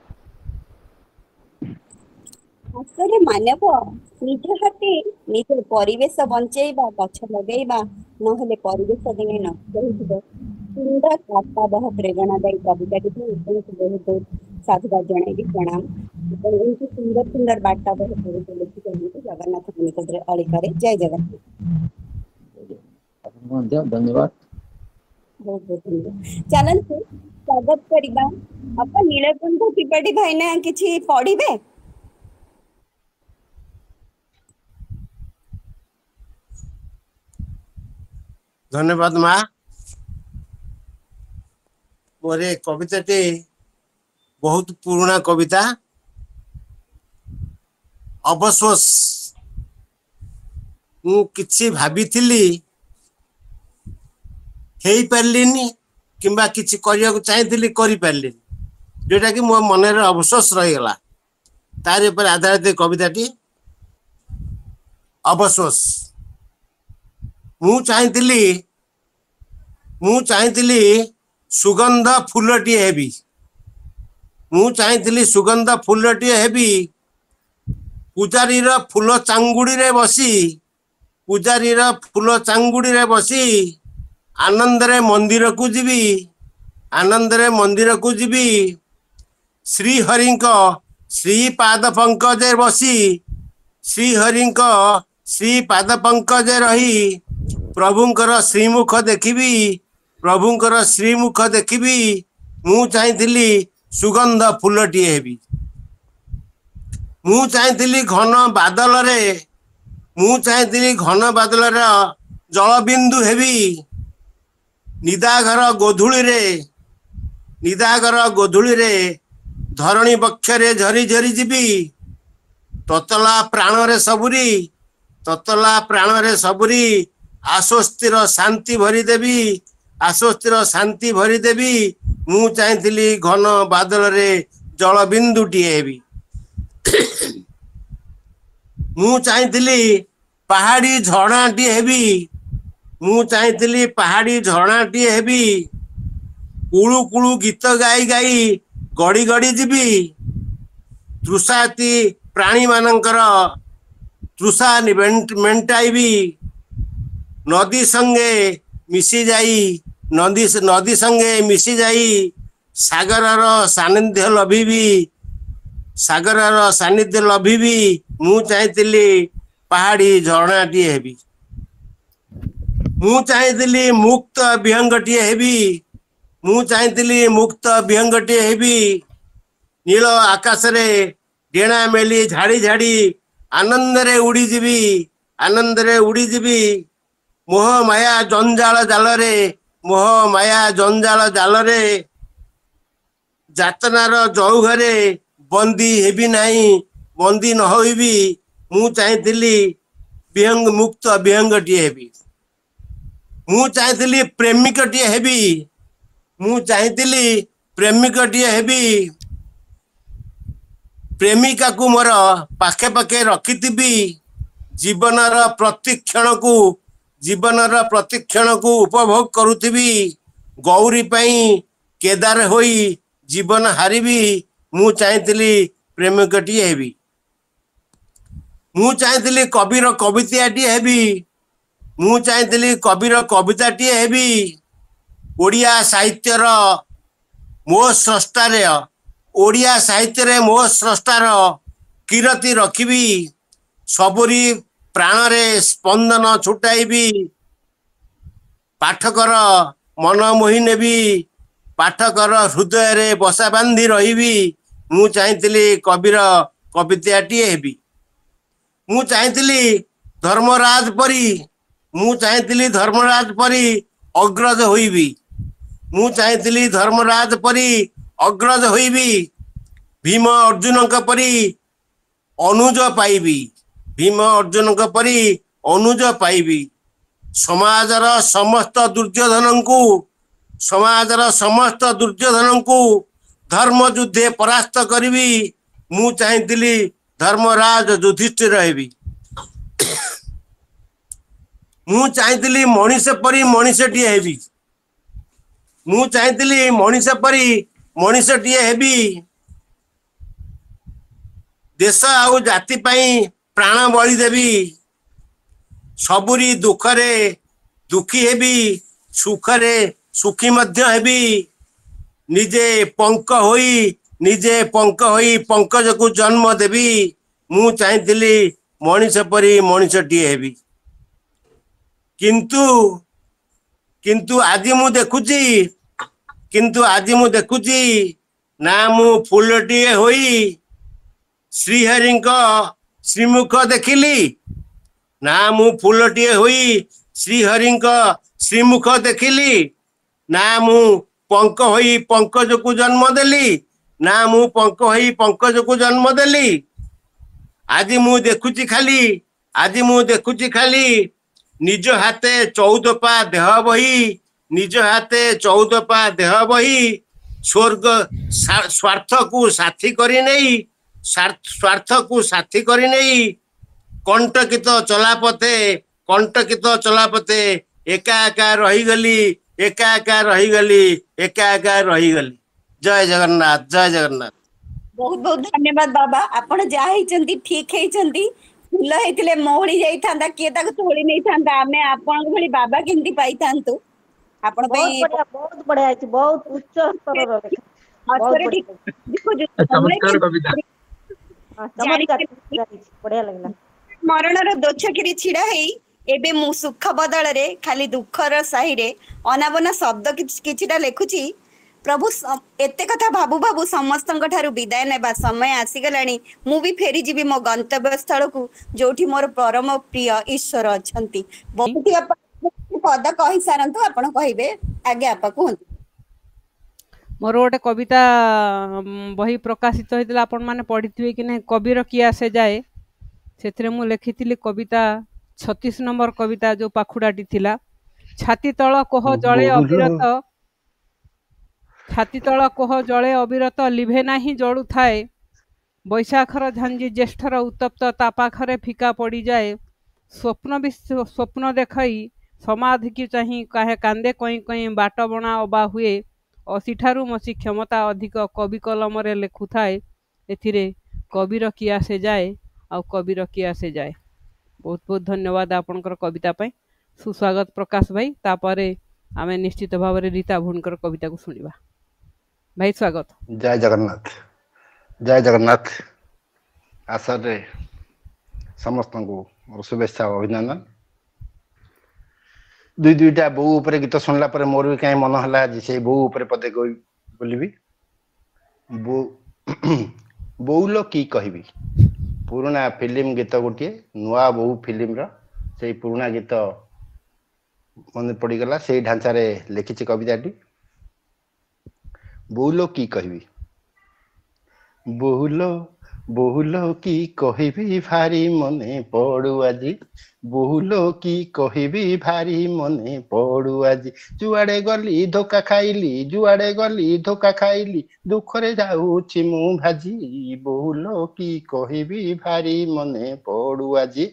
ଶେଷରେ ମାନବ ନିଜ ହାତେ ନିଜ ପରିବେଶ ବଞ୍ଚେଇବା, ଗଛ ଲଗେଇବା, ନହେଲେ ପରିବେଶ ଦିନେ ନଷ୍ଟ ହୋଇଯିବ। ସୁନ୍ଦର ବାର୍ତ୍ତାବହ ପ୍ରେରଣାଦାୟୀ କବିତାଟିକୁ ଆପଣଙ୍କୁ ବହୁତ ବହୁତ साधुवाद जणाइबी प्रणाम। आपण एमती सुंदर सुंदर बार्ता लिखित जगन्नाथ निकट अली करे। जय जगन्नाथ। धन्यवाद। बहुत बहुत धन्यवाद। चलନ୍ତୁ स्वागत करिबा अपन नीलकंठ त्रिपाठी भाईना किछि पढिबे। धन्यवाद माँ। मोर कविताटी बहुत पुराना कविता। अवश्य मु किछि भाबिथिली हेई पारलिनी किंबा किछि करिया को चाहिथिली करि पारलिनी जेटा कि मो मन रे अवश्य रहि गला तार ऊपर आधारित कविताटी। अवश्य मु चाहिथिली सुगंध फूलटी हेबी। मु चाहिथिली सुगंध फूलटी हेबी। पूजारी रा फूल चांगुड़ी रे बसी पूजारी रा फूल चांगुड़ी रे बसी आनंद रे मंदिर को जीवी। आनंद रे मंदिर को जीवी। श्री हरिंको श्री पाद पंकजे बसी श्री हरिंको श्री पाद पंकजे रही प्रभुंकर श्रीमुख देखिबी। प्रभुंकर श्रीमुख देखिबी। मु चाहिथिली सुगंध फूलटी हेबी। मु चाहिथिली घन बादल रे मु चाहिथिली घन बादल रे जल बिंदु हेबी। निदाघर गोधुली रे धरणी बक्ष रे झरी झरी जीवी। ततला प्राण रे सबुरी ततला प्राण रे सबुरी आश्वस्तिर शांति भरी देवी। आश्वस्तिर शांति भरी देवी। मु चाहिथिली घन बादल रे जल बिंदुटी हेबी। मु चाहिथिली पहाड़ी झरणाटी हेबी। मु चाहिथिली पहाड़ी झरणाटी हेबी। कुळु कुळु गीत गाई गाई गड़ी गड़ी जीवी। तृषाती प्राणी मानकर तृषा मेंटाइबी। नदी संगे मिसी जाई नदी संगे मिसी जाई सागरर सानिध्य लभिबी। सागरर सानिध्य लभिबी। मु चाहिथिली पहाड़ी झरणाटी हेबी। मु चाहिथिली मुक्त विहंगटी हेबी। मु चाहिथिली मुक्त विहंगटी हेबी। नील आकाश रे डेणा मेली झाड़ी झाड़ी आनंद रे उड़ी जीवी। आनंद रे उड़ी जीवी। मोह माया जंजाल जाल रे मोह माया जंजाल जाल रे जातनार जौघरे बंदी हेबी नाही। बंदी न होइबी। मु चाहिथिली विहंग मुक्त विहंगटी हेबी। मु चाहिथिली प्रेमिकटी हेबी। मु चाहिथिली प्रेमिकटी हेबी। प्रेमिका को मोर पाखे पाखे रखिथिबी। जीवनर प्रतिक्षण को उपभोग करुथिबी। गौरी पाई केदार होई जीवन हारिबी। मु चाहिथिली प्रेमिकटी हेबी। मु चाहिथिली कविर कविताटी हेबी। मु चाहिथिली कविर कविताटी हेबी। ओडिया साहित्यर मो स्रष्टारे ओडिया साहित्य मो स्रष्टार कीरति रखिबी। सबुरी प्राण रे स्पंदन छुटाइबी। पाठकर मन मोहि नेबी। पाठकर हृदय रे बसा बांधी रहिबी। मु चाहिथिली कविर कविताटी हेबी। मु चाहिथिली धर्मराज परी अग्रज होइबी। मु चाहिथिली धर्मराज परी अग्रज होइबी। भीम अर्जुन परी अनुज पाइबी। भीम अर्जुन परी अनुज पाइबी। समाजर समस्त दुर्योधन को धर्म युद्धे परास्त करिबी। मु चाहिथिली धर्मराज युधिष्ठिर हेबी। मु चाहिथिली मनीष परी मनीषटी हेबी। मु चाहिथिली मनीष परी मनीषटी हेबी। देश आउ जाति पाई प्राण बलि देवी। सबुरी दुखरे दुखी हेबी। सुखरे सुखी मध्य हेबी। निजे पंक होई ନିଜେ ପଙ୍କ ହୋଇ ପଙ୍କଜକୁ ଜନ୍ମ ଦେବି, ମୁଁ ଚାହିଁଥିଲି ମଣିଷ ପରି ମଣିଷଟିଏ ହେବି। କିନ୍ତୁ କିନ୍ତୁ ଆଜି ମୁଁ ଦେଖୁଛି ନା ମୁଁ ଫୁଲଟିଏ ହୋଇ ଶ୍ରୀହରିଙ୍କ ଶ୍ରୀମୁଖ ଦେଖିଲି, ନା ମୁଁ ଫୁଲଟିଏ ହୋଇ ଶ୍ରୀହରିଙ୍କ ଶ୍ରୀମୁଖ ଦେଖିଲି, ନା ମୁଁ ପଙ୍କ ହୋଇ ପଙ୍କଜକୁ ଜନ୍ମ ଦେଲି, ନା ମୁଁ ପଙ୍କ ହୋଇ ପଙ୍କଜକୁ ଜନ୍ମ ଦେଲି। ଆଜି ମୁଁ ଦେଖୁଛି ଖାଲି ନିଜ ହାତେ 14 ପା ଦେହ ବହି, ନିଜ ହାତେ 14 ପା ଦେହ ବହି, ସ୍ୱାର୍ଥକୁ ସାଥୀ କରି ନେଇ କଣ୍ଟକିତ ଚଲାପଥେ ଏକା ଏକା ରହିଗଲି। ଜୟ ଜଗନ୍ନାଥ, ଜୟ ଜଗନ୍ନାଥ। ବହୁତ ବହୁତ ଧନ୍ୟବାଦ ବାବା, ଆପଣ ଯାହା ହେଇଛନ୍ତି ଠିକ ହେଇଛନ୍ତି। ଫୁଲ ହେଇଥିଲେ ମଉଳି ଯାଇଥାନ୍ତା, କିଏ ତାକୁ ତୋଳି ନେଇଥାନ୍ତା, ଆମେ ଆପଣଙ୍କ ଭଳି ବାବା କେମିତି ପାଇଥାନ୍ତୁ। ଆପଣ ପାଇଁ ବହୁତ ବଢିଆ ହେଇଛି, ବହୁତ ଉଚ୍ଚ ସ୍ତରର ଲେଖା, ବହୁତ ଅଥରେ ଠିକ ଦେଖୁଛୁ ଚମତ୍କାର କବିତା। ବଢିଆ ଲାଗିଲା। ମରଣର ଦୋଛକିରି ଛିଡା ହେଇ ଏବେ ମୁଁ ସୁଖ ବଦଳରେ ଖାଲି ଦୁଃଖର ସାହିରେ ଅନାବନା ଶବ୍ଦ କିଛିଟା ଲେଖୁଛି। ପ୍ରଭୁ ଏତେ କଥା ଭାବୁ ଭାବୁ ସମସ୍ତଙ୍କ ଠାରୁ ବିଦାୟ ନେବା ସମୟ ଆସିଗଲାଣି। ମୁଁ ବି ଫେରିଯିବି ମୋ ଗନ୍ତବ୍ୟ ସ୍ଥଳକୁ, ଯୋଉଠି ମୋର ପରମ ପ୍ରିୟ ଈଶ୍ୱର ଅଛନ୍ତି। ପଦ କହି ସାରନ୍ତୁ, ଆପଣ କହିବେ। ଆଜ୍ଞା ଆପା କୁହନ୍ତୁ। ମୋର ଗୋଟେ କବିତା ବହି ପ୍ରକାଶିତ ହେଇଥିଲା, ଆପଣମାନେ ପଢ଼ିଥିବେ କି ନାହିଁ, କବିର କିଏ ଆସେ ଯାଏ। ସେଥିରେ ମୁଁ ଲେଖିଥିଲି କବିତା 36 ନମ୍ବର କବିତା, ଯୋଉ ପାଖୁଡ଼ାଟି ଥିଲା। ଛାତି ତଳ କୋହ ଜଳେ ଅବିରତ, ଲିଭେ ନାହିଁ ଜଳୁଥାଏ। ବୈଶାଖର ଝାଞ୍ଜି ଜ୍ୟେଷ୍ଠର ଉତ୍ତପ୍ତ, ତା ପାଖରେ ଫିକା ପଡ଼ିଯାଏ। ସ୍ୱପ୍ନ ଦେଖାଇ ସମାଧିକି ଚାହିଁ କାନ୍ଦେ କଇଁ କଇଁ, ବାଟ ବଣା ଅବା ହୁଏ। ଅଶୀଠାରୁ ମସି କ୍ଷମତା ଅଧିକ, କବି କଲମରେ ଲେଖୁଥାଏ। ଏଥିରେ କବିର କିଏ ଆସେ ଯାଏ, ଆଉ କବିର କିଏ ଆସେ ଯାଏ। ବହୁତ ବହୁତ ଧନ୍ୟବାଦ ଆପଣଙ୍କର କବିତା ପାଇଁ। ସୁସ୍ୱାଗତ ପ୍ରକାଶ ଭାଇ। ତାପରେ ଆମେ ନିଶ୍ଚିତ ଭାବରେ ରୀତା ଭଉଣୀଙ୍କର କବିତାକୁ ଶୁଣିବା। ଭାଇ ସ୍ୱାଗତ। ଜୟ ଜଗନ୍ନାଥ, ଜୟ ଜଗନ୍ନାଥ। ଆଶାରେ ସମସ୍ତଙ୍କୁ ମୋର ଶୁଭେଚ୍ଛା ଓ ଅଭିନନ୍ଦନ। ଦୁଇଟା ବୋଉ ଉପରେ ଗୀତ ଶୁଣିଲା ପରେ ମୋର ବି କାହିଁ ମନ ହେଲା ଆଜି ସେଇ ବୋଉ ଉପରେ ପଦେ ବୋଲିବି। ବୋଉଲ କି କହିବି, ପୁରୁଣା ଫିଲ୍ମ ଗୀତ ଗୋଟିଏ, ନୂଆ ବୋଉ ଫିଲ୍ମର ସେଇ ପୁରୁଣା ଗୀତ ମନେ ପଡ଼ିଗଲା। ସେଇ ଢାଞ୍ଚାରେ ଲେଖିଛି କବିତାଟି। ବୋଉଲ କି କହିବି, ବୋହୁଲ କି କହିବି, ଭାରି ମନେ ପଡୁ ଆଜି। ବୋହୁଲ କି କହିବି, ଭାରି ମନେ ପଡୁ ଆଜି। ଯୁଆଡେ ଗଲି ଧୋକା ଖାଇଲି, ଦୁଃଖରେ ଯାଉଛି ମୁଁ ଭାଜି। ବୋହୁଲ କି କହିବି, ଭାରି ମନେ ପଡୁ ଆଜି।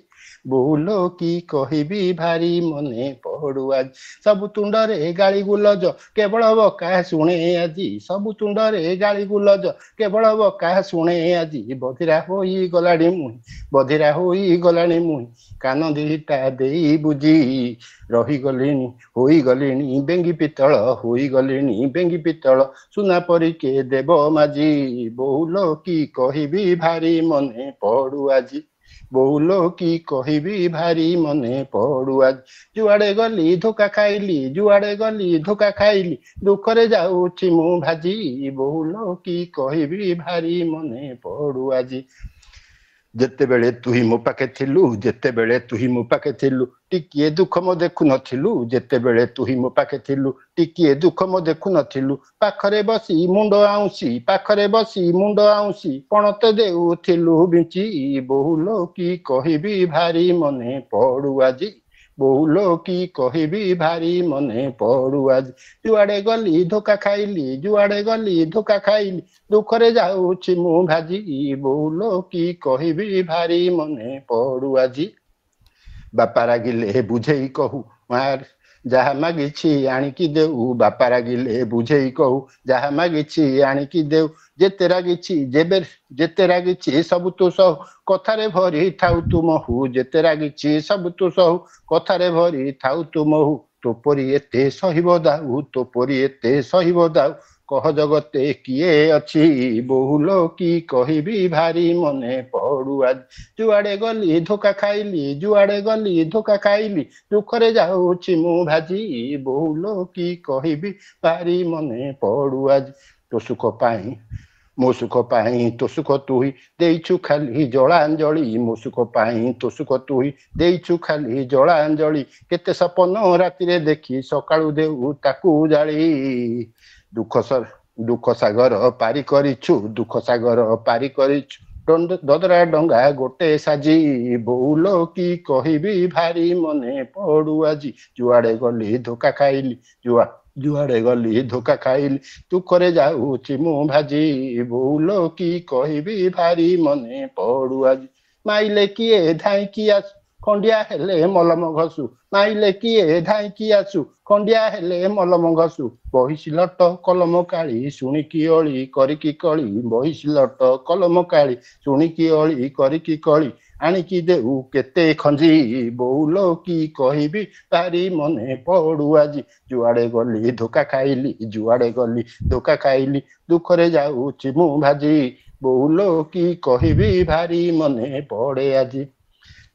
ବୋହୁଲ କି କହିବି, ଭାରି ମନେ ପଡୁ ଆଜି। ସବୁ ତୁଣ୍ଡରେ ଗାଳି ଗୁଲଜ, କେବଳ ବକା ଶୁଣେ ଆଜି। ସବୁ ତୁଣ୍ଡରେ ଗାଳି ଗୁଲଜ, କେବଳ ବକା ଶୁଣେ ଆଜି। ବଧିରା ହୋଇଗଲାଣି ମୁହିଁ, କାନ ଦିଟା ଦେଇ ବୁଝି। ହୋଇଗଲିଣି ବେଙ୍ଗି ପିତ୍ତଳ, ସୁନା ପରି କେ ଦେବ ମାଜି। ବୋହୁଲ କି କହିବି, ଭାରି ମନେ ପଡୁ ଆଜି। ବୋହୁଲ କି କହିବି, ଭାରି ମନେ ପଡୁ ଆଜି। ଯୁଆଡେ ଗଲି ଧୋକା ଖାଇଲି, ଦୁଃଖରେ ଯାଉଛି ମୁଁ ଭାଜି। ବୋହୁଲ କି କହିବି, ଭାରି ମନେ ପଡୁ ଆଜି। ଯେତେବେଳେ ତୁହି ମୋ ପାଖେ ଥିଲୁ, ଟିକିଏ ଦୁଃଖ ମୋ ଦେଖୁ ନଥିଲୁ। ଯେତେବେଳେ ତୁହି ମୋ ପାଖେ ଥିଲୁ, ଟିକିଏ ଦୁଃଖ ମୋ ଦେଖୁ ନଥିଲୁ। ପାଖରେ ବସି ମୁଣ୍ଡ ଆଉଁସି, ପଣତ ଦେଉଥିଲୁ ବିଞ୍ଚି। ବୋହୁଲ କି କହିବି, ଭାରି ମନେ ପଡୁ ଆଜି। ବୋହୁଲ କି କହିବି, ଭାରି ମନେ ପଡୁ ଆଜି। ଯୁଆଡେ ଗଲି ଧୋକା ଖାଇଲି, ଦୁଃଖରେ ଯାଉଛି ମୁଁ ଭାଜି। ବୋହୁଲ କି କହିବି, ଭାରି ମନେ ପଡୁ ଆଜି। ବାପା ରାଗିଲେ ବୁଝେଇ କହୁ, ଯାହା ମାଗିଛି ଆଣିକି ଦେଉ। ବାପା ରାଗିଲେ ବୁଝେଇ କହୁ, ଯାହା ମାଗିଛି ଆଣିକି ଦେଉ। ଯେତେ ରାଗିଛି ସବୁ ତୁ ସହୁ, କଥାରେ ଭରି ଥାଉ ତୁ ମହୁ। ଯେତେ ରାଗିଛି ସବୁ ତୁ ସହୁ, କଥାରେ ଭରି ଥାଉ ତୁ ମହୁ। ତୋପରି ଏତେ ସହିବ ଦାଉ, कह जगते किए अच्छी बहुलो की कहबी भारी मने पड़ू आज जुआड़े गली धोखा खाइली जुआड़े गली धोखा खाइली दुखरे जाऊची मु भाजी बहुलो की कहबी भारी मने पड़ू आज तो सुख पाई मो सुख पाई तो सुख तुही देइछु खाली जलांजलि मो सुख पाई तो सुख तुही देइछु खाली जलांजलि केते सपन रातिरे देखी सकाळु देउ ताकू जाली दुख सागर पारी करिछु दुख सागर पारी करिछु ददरा डंगा गोटे साजी बहुलो की कहबी भारी मने पड़ू आजी जुआड़े गली धोखा खाइली जुआड़े गली धोखा खाइली दुखरे जाऊची मु भाजी बहुलो की कहबी भारी मने पड़ू आजी माइले किए धाई की आसु खंडिया हेले मलम घसु माइले किए धाई की आसु खंडिया हेले मलम घसु बहिसिलट कलम काली शुणिकी अली करिकी कली बहिसिलट कलम काली शुणिकी अली करिकी कली आनिकी देउ केते खंजी बहुलो की कहबी भारी मने पड़ू आजी जुआड़े गली धोखा खाइली जुआड़े गली धोखा खाइली दुखरे जाऊची मु भाजी बहुलो की कहबी भारी मने पड़े आजी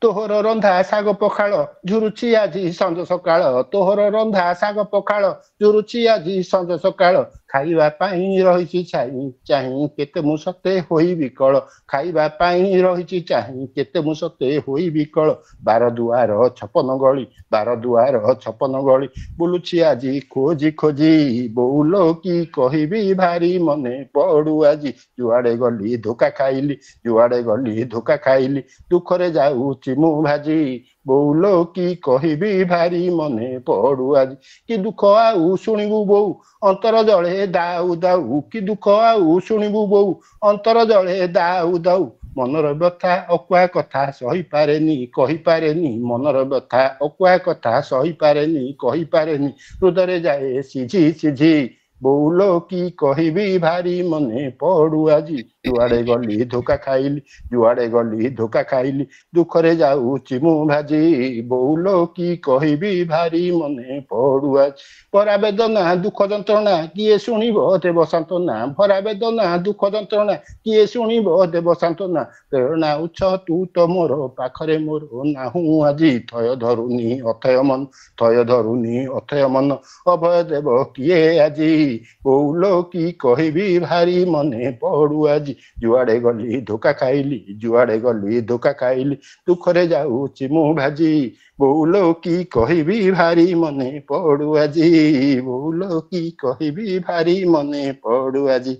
तोहर रंधा साग पखाल झुरुची आजी संज सकाळ तोहर रंधा साग पखाल झुरुची आजी संज सकाळ खाइबा पाई रहिछि चाहि केते मु सते होई विकल खाइबा पाई रहिछि चाहि केते मु सते होई विकल 12 दुआर 56 गली 12 दुआर 56 गली बुलुछि आजी खोजी खोजी बहुलो की कहबी भारी मने पड़ू आजी जुआड़े गली धोखा खाइली जुआड़े गली धोखा खाइली दुखरे जाऊची मु भाजी बहुलो की कहबी भारी मने पड़ू आजी कि दुख आउ शुणिबु बहु अंतर जले दाऊ दाऊ कि दुख आउ शुणिबु बहु अंतर जले दाऊ दाऊ मनर व्यथा अकुआ कथा सही पारेनी कही पारेनी मनर व्यथा अकुआ कथा सही पारेनी कही पारेनी हृदय जाए सिझी सिझी बहुलो की कहबी भारी मने पड़ू आजी जुआड़े गली धोखा खाइली जुआड़े गली धोखा खाइली दुखरे जाऊची मु भाजी बहुलो की कहबी भारी मने पड़ू आजी भरा बेदना दुख जंत्रणा किए शुणिबो देव सांत्वना भरा बेदना दुख जंत्रणा किए शुणिबो देव सांत्वना प्रेरणा उच्च तू तो मोर पाखरे मोर नाहु आजी थय धरुनी अथय मन थय धरुनी अथय मन अभय देव किए आजी बहुलो की कहबी भारी मने पड़ू आजी जुआड़े गली धोखा खाइली जुआड़े गली धोखा खाइली दुखरे जाऊची मु भाजी बहुलो की कहबी भारी मने पड़ू आजी बहुलो की कहबी भारी मने पड़ू आजी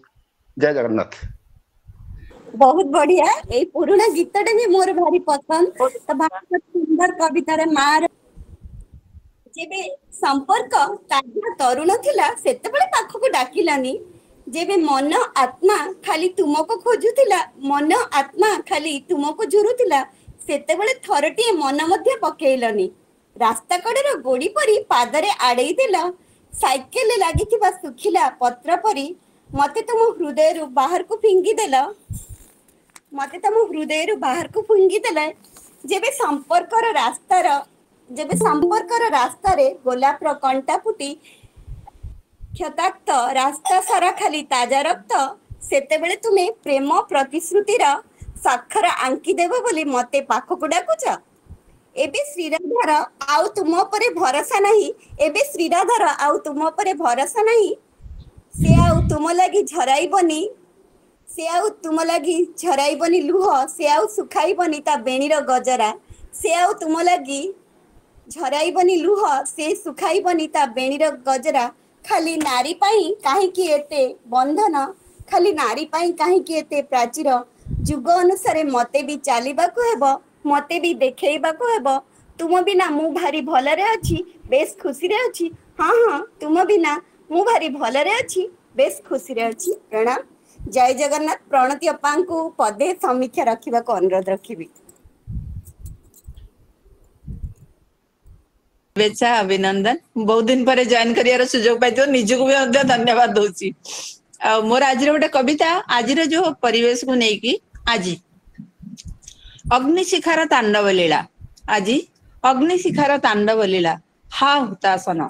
जय जगन्नाथ बहुत बढ़िया ए पुराना गीतटे भी मोर भारी पसंद तो भारी सुंदर कवितार मार जेबे संपर्क ताजा तरुण थिला सेतेबेले पाखको डाकिलानी जेबे मन आत्मा खाली तुमको खोजुथिला मन आत्मा खाली तुमको झुरुथिला सेतेबेले थरटी मन मध्ये पकेइलनी रास्ता कडेर गोड़ी परी पादरे आड़ेई देला साइकेल लागिथिबा सुखिला पत्र परी मते तुम हृदय रु बाहर को फिंगी देला मते तुम हृदय रु बाहर को फिंगी देला जेबे संपर्कर रास्ता रे गोलाप रो कंटा फुटी क्षताक्त रास्ता सारा खाली ताजा रक्त सेतेबेले तुमे प्रेम प्रतिश्रुतिर साक्षर आंकी देबो बोली मते पाखको डाकुच एबे श्रीराधर आउ तुम परे भरोसा नहीं एबे श्रीराधर आउ तुम परे भरोसा नहीं से आउ तुम लागी झराइबनी से आउ तुम लागी झराइबनी लुह से आउ सुखाइबनी ता बेणीर गजरा से आउ तुम लागी झराइबनी लुह से सुखाइबनी ता बेणीर गजरा खाली नारी पाई काहेकि एते बंधन खाली नारी पाई काहेकि एते प्राचीर जुग अनुसार मते भी चलीबाकू हेबो मते भी देखैबाकू हेबो तुम बिना मु भारी भलरे अछि बेस खुशी रे अछि हाँ हाँ तुम बिना मु भारी भलरे अछि बेस खुशी रे अछि प्रणाम जय जगन्नाथ प्रणति अपांकु पदे समीक्षा रखिबा को अनुरोध रखिबी बेचा अभिनंदन बहुत दिन पर जॉइन करियार सुजोग पाइतो निजको भी धन्यवाद दूची आ मोर आज गोटे कविता आज जो परिवेश को नेकी आज अग्निशिखार तांडव लीला आज अग्निशिखार तांडव लीला हा हुतासन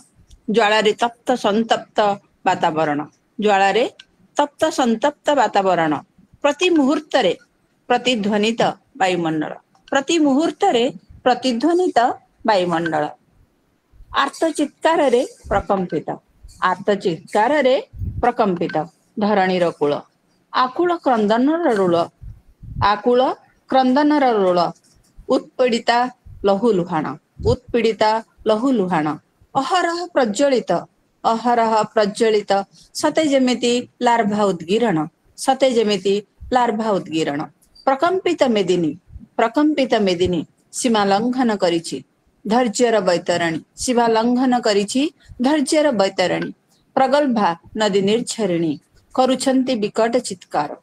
ज्वाला रे तप्त संतप्त वातावरण ज्वालारे तप्त संतप्त वातावरण प्रति मुहूर्तरे प्रतिध्वनित वायुमंडल प्रति मुहूर्तरे प्रतिध्वनित वायुमंडल आर्त चित्कारे प्रकंपित आर्त चित्कारे प्रकंपित धरणीर कूल आकुल क्रंदनर रूल आकुल क्रंदनर रूल उत्पीड़िता लहु लुहाण अहरह प्रज्वलित सते जेमिति लार्भा उद्गीरण प्रकंपित मेदिनी सीमा लंघन करिछि धैर्यर बैतरणी सीमा लंघन करिछि धैर्यर बैतरणी प्रगल्भा नदी निर्झरिणी करुछन्ति विकट चित्कार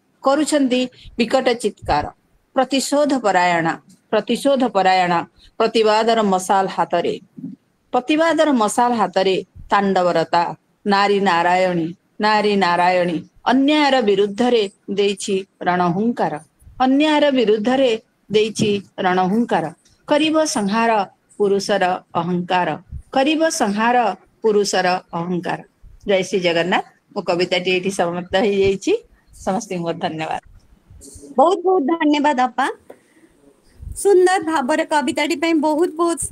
प्रतिशोध परायणा प्रतिवादर मसाल हातरे तांडवरता नारी नारायणी अन्यायर विरुद्धरे देछि रणहुंकार करिब संहार पुरुषर अहंकार जय श्री जगन्नाथ मो कविताटी एठी समाप्त हो जाइछि समस्त बहुत धन्यवाद बहुत बहुत धन्यवाद अपा सुंदर भावर कविताटी पे बहुत बहुत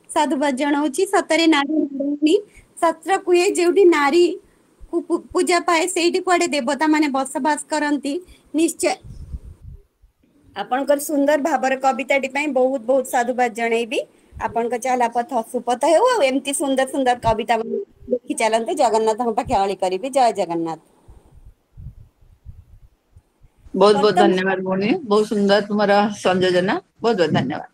साधुवाद जनाऊँगी सतरे नारी नारायणी शास्त्र कुहे जो नारी पूजा पाए से कुआडे देवता माने बसवास करती निश्चय आपनकर सुंदर भावर कविताटी पे बहुत बहुत साधुवाद जनइबी आपण चला पथ सुपथ हो एमती सुंदर सुंदर कविता लिखि चलते जगन्नाथ पाखे अली करी जय जगन्नाथ बहुत बहुत धन्यवाद भौणी बहुत सुंदर तुम्हारा संयोजना बहुत बहुत धन्यवाद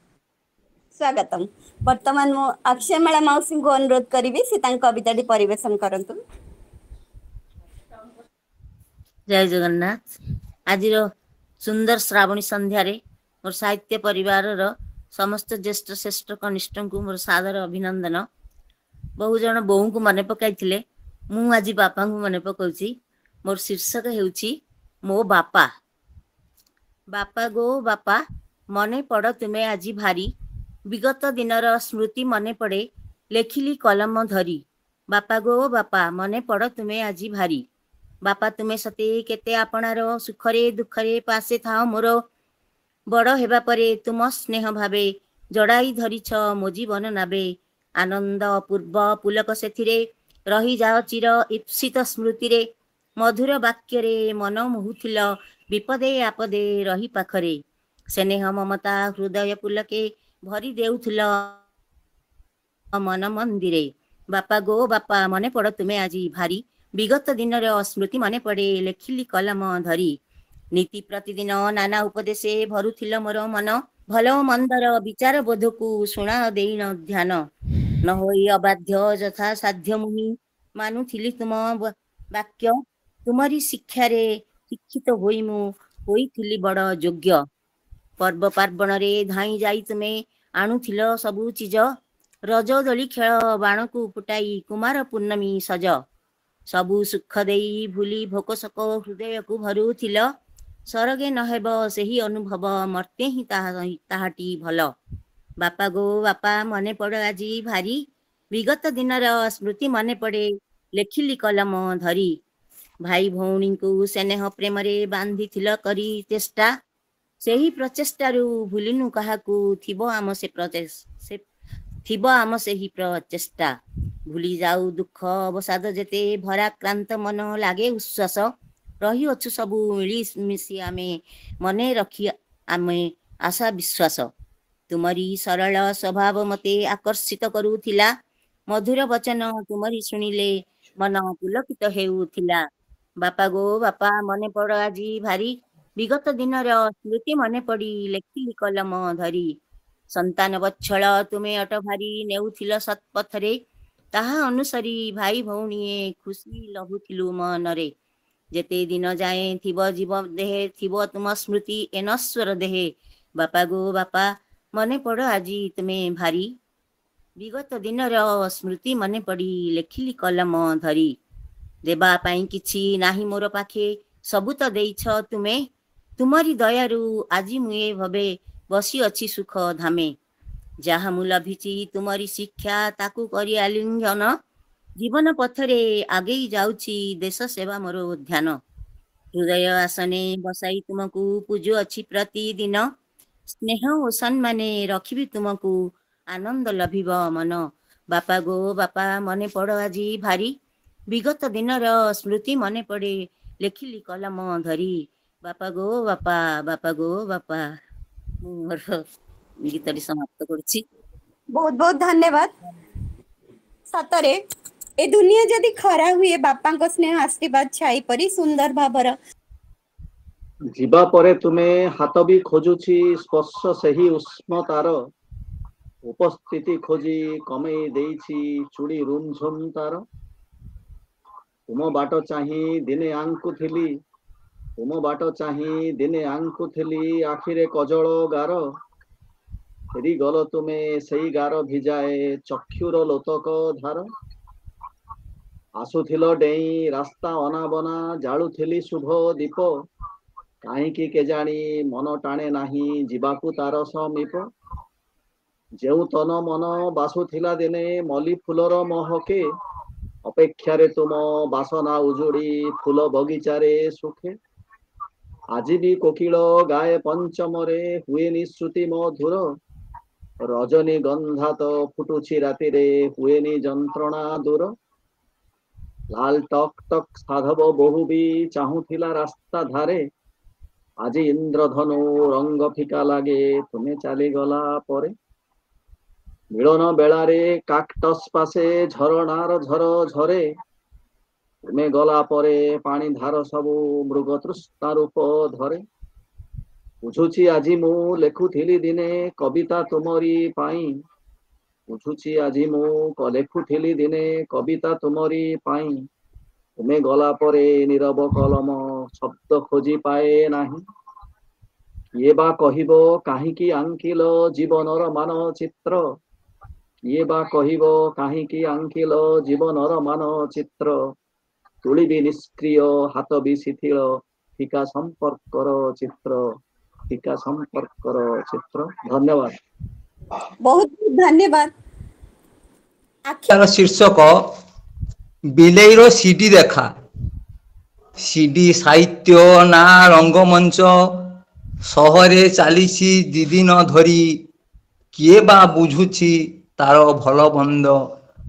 स्वागतम वर्तमान मो अक्षयमाला मौसी को अनुरोध करी से कविताटी परिवेशन करंतु जय जगन्नाथ आज सुंदर श्रावणी संध्यारे मोर साहित्य परिवार समस्त ज्येष्ठ श्रेष्ठ कनिष्ठ को मोर सादर अभिनंदन बहुजन बोहू को मन पकाई मु आज बापा को मन पकाउची मोर शीर्षक हेउची मो बापा बापा गो बापा मने पड़ तुमे आज भारी विगत दिनर स्मृति मने पड़े लेखिली कलम धरी बापा गो बापा मने पड़ तुमे आज भारी बापा तुमे सते केते आपणार सुखरे दुखरे पासे थाओ मोर बड़ हेबा परे तुम स्नेह भावे जड़ाई धरिछ मो जीवन नाबे आनंद पूर्व पुलक सेथिरे रही जाओ चिर ईप्सित स्मृति रे मधुर वाक्य रे मन मोहुथिल विपदे आपदे रही पाखरे स्नेह ममता हृदय पुलके भरी देउथिल मन मंदिरे बापा गो बापा मने पड़ तुमे आज भारी विगत दिन स्मृति मने पड़े लेखिली कलम धरी नीति प्रतिदिन नाना उपदेशे भरुथिल मोर मन भल मंदर विचार बोध को शुणा देन ध्यान न होई अबाध्य यथा साध्य मुहि मानुथिली तुम वाक्य तुमरी शिक्षा रे शिक्षित होई मु होइथिली बड़ योग्य पर्व पार्वण रे धाई जाई तुमे आणुथिल सबु चीज रज दोली खेल बाण को फुटाई कुमार पूर्णमी सज सबु सुख देई भूली भोकसक हृदय को भरुथिल सरगे नहेब सेही अनुभव मर्ते ही ताहाटी भल बापा गो बापा मने पड़ आज भारी विगत दिनर स्मृति मने पड़े लेखिली कलम धरी भाई भौणी को स्नेह प्रेम रे बांधिथिल करी चेष्टा सेही प्रचेष्टारू भूलिनु काहाकू थिबो आम से सेही प्रचेष्टा भूली जाऊ दुख अवसाद जेते भराक्रांत मन लागे उच्छ्वास रही अच्छु सबू मिली मिसी आमे मने रखी आमे आशा विश्वास तुमरी सरल स्वभाव मते आकर्षित करूथिला मधुर वचन तुमरी सुनिले मन पुलकित हेउथिला बापा गो बापा मने पड़ आज भारी विगत दिनर स्मृति मने पड़ी लेखिली कलम धरी संतान बच्छल तुमे अट भारी नेउथिल सत्पथरे ताहा अनुसरी भाई भौणीए खुशी लभुथिलु मनरे जेते दिन जाए थिब जीव देहे थिब तुम स्मृति एनस्वर देहे बापा गो बापा मने पड़ आज तुमे भारी विगत दिनर स्मृति मने पड़ी लेखिली कलम धरी देबा पाई किछि नाही मोर पाखे सबु त देइछ तुमे तुमरी दयारु आज मुए भवे बसी अछि सुख धामे जहा मु लभिछि तुमरी शिक्षा ताकू करी आलिंगन जीवन पथरे आगेई जाउछि देश सेवा मोर ध्यान हृदय आसने बसाई तुमको पूजो अच्छी प्रतिदिन स्नेह ओ सम्माने रखिबि तुमको आनंद लभिब मन बापा गो बापा मने पड़ आज भारी विगत दिनर स्मृति मने पड़े लेखिली कलम धरी बापा गो बापा बापा गो बापा मोर गीतटी समाप्त करुछि। बहुत बहुत धन्यवाद। सतरे ए दुनिया जदि खरा हुए बापा स्नेह आशीर्वाद छाई परी सुंदर भावर जीवा परे तुमे हाथ भी खोजुछि स्पर्श सही उष्मतार उपस्थिति खोजी कमई देइछि चूड़ी रुमझुम तार तुम बाट चाही दिने आंकुथिली तुम बाट चाही दिने आंकुथिली आखिरे कजल गार फेरी गल तुमे सेई गार भिजाए चक्षुर लोतक धार आसुथिल डेई रास्ता अनाबना जाळुथिली शुभ दीप काहींकी केजाणी मन टाणे नाही जीवाकू तार समीप जेउ तन मन बासुथिला दिने मली फुलर महके अपेक्षारे तुम बासना उजुड़ी फूल बगीचारे सुखे आज भी कोकिल गाए पंचमरे हुएनी श्रुति मधुर रजनी गंधा तो फुटुछि रातिरे हुएनी जंत्रणा दूर लाल टक टक साधव बहु भी चाहुथिला रास्ता धारे आज इंद्रधनु रंग फिका लागे तुमे चली गला परे मिलन बेलारे काक्टस पासे झरणार झर झरे तुमे गला परे पानी धार सबु मृग तृष्णा रूप धरे बुझुछि आजी मु लेखुथिली दिने कविता तुमरी पाई बुझुछि आजी मु लेखुथिली दिने कविता तुमरी पाई तुमे गला परे नीरव कलम शब्द खोजी पाए नाही किए बा कहिबो काहींकी आंकिल जीवनर मानचित्र किए बा कहिबो काहींकी आंकिल जीवनर मानचित्र तुली भी निष्क्रिय हाथ भी शिथिल फिका संपर्कर चित्र फिका संपर्कर चित्र। धन्यवाद। बहुत धन्यवाद। तार शीर्षक बिलेईर सीडी देखा सीडी साहित्य ना रंगमंच सहरे चलीसी दिदिन धरी किए बा बुझुछि तार भल बंद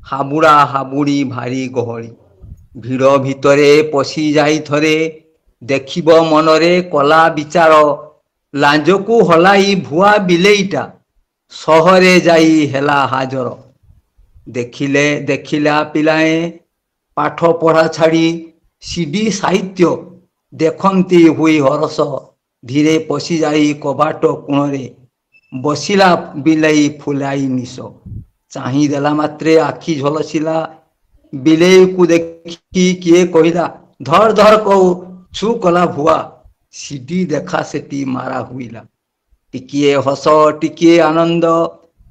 हाबुड़ा हाबुड़ी भारी गहली भिड़ भितरे पशि जाई थरे देखिब मनरे कला विचार लांजकू हलाई भुआ बिलेईटा सहरे जाई हेला हाजर देखिले देखिला पिलाए पाठ पढ़ा छाड़ी सीडी साहित्य देखंती हुई हरस धीरे पशि जाई कबाट कोणरे बसिला बिलेई फुलाई निश चाही देला मात्रे आखि झलसिला बिलेई को देखी किए कहिला धर धर कहू छु कला भुआ सीडी देखा सेटी मारा हुईला टिकिए हस टिकिए आनंद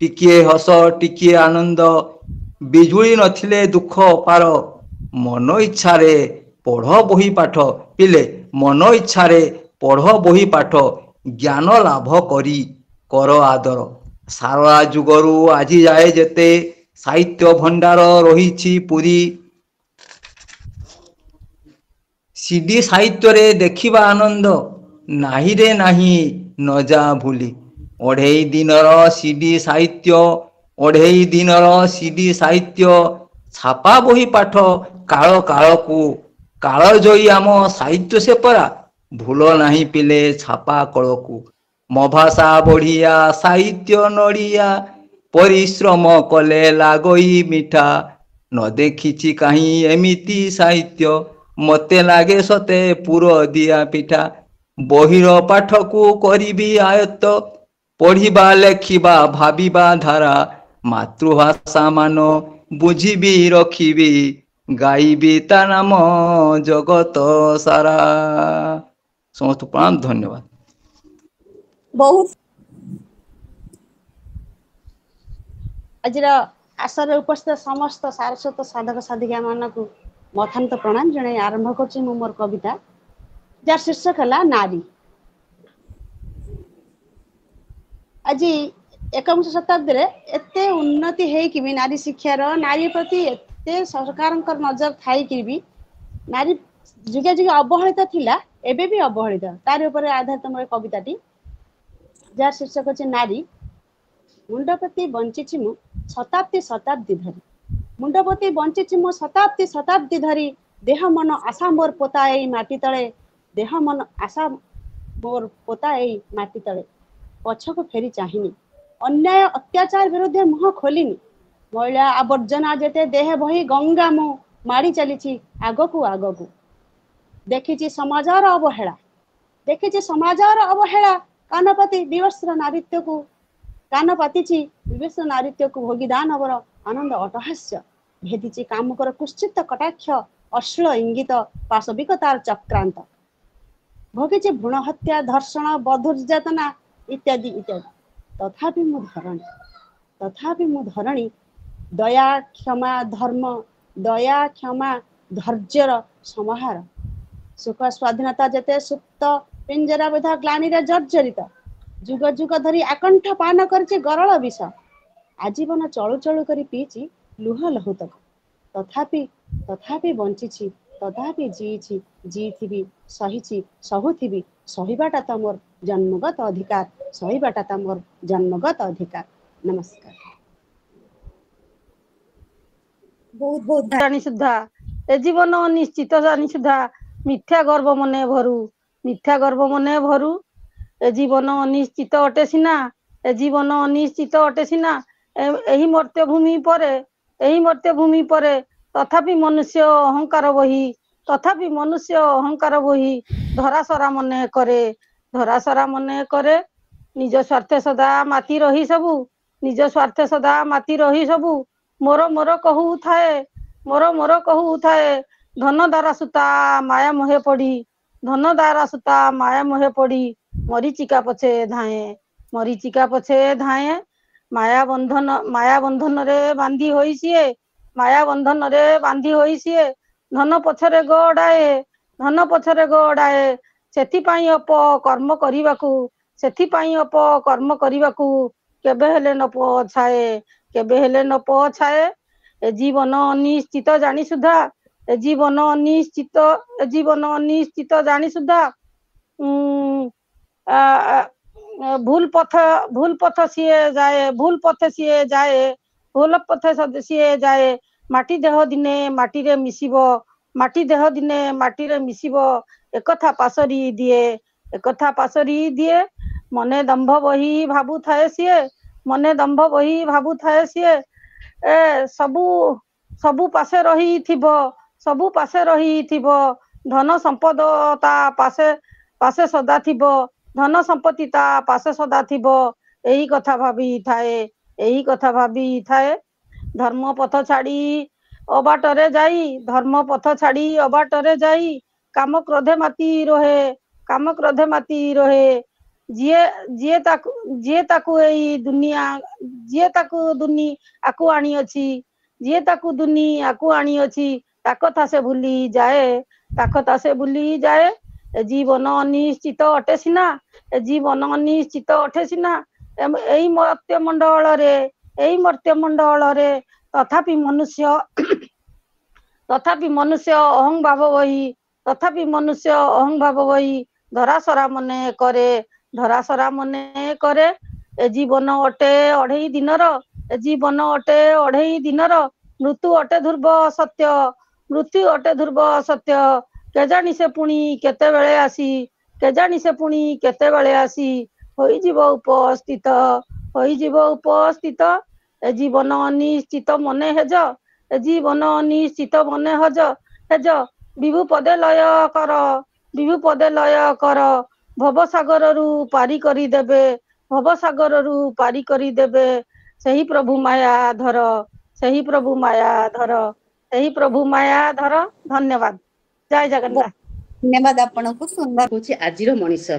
टिकिए हस टिकिए आनंद बिजुली नथिले दुख पार मन इच्छारे पढ़ बही पाठ पिले मन इच्छारे पढ़ बही पाठ ज्ञान लाभ करी कर आदर सारा जुगरु आजी जाए जेते साहित्य भंडार रही पुरी सीडी साहित्य रे देखिबा आनंद नाही रे नाही न जा भूली अढ़ेई दिनर सीडी साहित्य अढ़ेई दिनर सीडी साहित्य छापा बही पाठ काल काल को काल जोई आम साहित्य से परा भूल नहीं पिले छापा कल को मो भाषा बढ़िया साहित्य नड़िया परिश्रम कले लागई मिठा न देखिछि कहीं एमिति साहित्य मते लागे सते पुर दिया पिठा बहिर पाठ को करिबी आयत्त पढ़िबा लेखिबा भाबिबा धारा मातृभाषा मान बुझिबी रखिबी गाइबी ता नाम जगत सारा। समस्त प्रणाम धन्यवाद। बहुत आज आसर उपस्थित समस्त सारस्वत साधक साधिका मानक मथान्त प्रणाम जन आरंभ कर मोर कविता जार शीर्षक है नारी। आज एकविंश शताब्दी एते उन्नति है कि नारी शिक्षार नारी प्रति एते सरकारଙ୍କର नजर थाई भी नारी जुगे जुगे अवहेलित थिला एबे भी अवहेलित तार ऊपर आधारित मोर कविताटी जार शीर्षक अछि नारी। मुंडपति बंचिछि मु शताब्दी शताब्दी धरी मुंडपति बंचिछि मु शताब्दी शताब्दी धरी देह मन आशा मोर पोता एई माटी तळे देह मन आशा मोर पोता एई माटी तळे पछको फेरी चाहिनी अन्याय अत्याचार विरुद्ध मुह खोलिनी महिला आवर्जना जेते देह बही गंगा मु माड़ी चलीछि आगकू आगकू देखिछि समाजर अवहेला देखिछि समाजर अवहेला कानपति विवस्त्र नारीत्व को कान पातिछि विवस्त्र नारीत्व को भोगीदान अवर आनंद अटहास्य भेदिछि कामुकर कुश्चित कटाक्ष अश्लील इंगित पाशविकतार चक्रांत भोगिछि भ्रूण हत्या धर्षण बधुर्जातना इत्यादि इत्यादि तथापि मु धरणी दया क्षमा धर्म दया क्षमा धैर्यर समाहार सुख स्वाधीनता जेते सुप्त पिंजरा विधा ग्लानी रे जर्जरित जुग जुग धरी आकंठ पान करछि गरल विष आजीवन चलु चलु करी पीछि लुह लहुतक तथापि बंचिछि तथापि जीछि जीथिबि सहिछि सहुथिबि सहिबाटा त मोर जन्मगत अधिकार सहिबाटा त मोर जन्मगत अधिकार। नमस्कार। बहुत बहुत जानी सुधा ए जीवन अनिश्चित जानी सुधा मिथ्या गर्व मने भरू ए जीवन अनिश्चित अटे सिना ए जीवन अनिश्चित अटे सिना एही मर्त्य भूमि परे तथापि मनुष्य अहंकार बही धरासरा मने करे निज स्वार्थ सदा माती रही सबु मोर मोर कहू थाए धन द्वारा सुता माया मोहे पड़ी मरीचिका पछे धाए माया बंधन रे बांधी होई सीए धन पछरे गड़ाए सेथिपाई अपकर्म करिबाकू केबे हेले न पछाए ए जीवन अनिश्चित जानी सुधा जानी सुधा भूल पथ सिए जाए माटी देह दिने माटी रे मिसिबो एकथा पासरी दिए मने दंभ बही भाबु थाए सिए ए सबु पासे रही थिबो धन संपद ता पासे सदा थिबो धन संपत्ति ता पासे सदा थिबो एही कथा भाबी थाए धर्म पथ छाड़ी अबाटरे जाई काम क्रोधे माती रोहे जिए ताकू एई दुनी आकू आनी अछि ता कथा से भूली जाए जीवन अनिश्चित अटे सिना एई मर्त्य मंडल रे तथापि मनुष्य अहं भाव वही धरासरा मने करे ए जीवन अटे अढ़ई दिनर मृत्यु अटे ध्रुव सत्य केजानी से पुणी केतेबेले आसी होई जीव उपस्थित ए जीवन अनिश्चित मने हेज विभु पदे लय कर भवसागर रु पारी करी देबे सही प्रभु माया धर धन्यवाद। जय जगन्नाथ। धन्यवाद आपनको सुंदर होची आजिर मनीष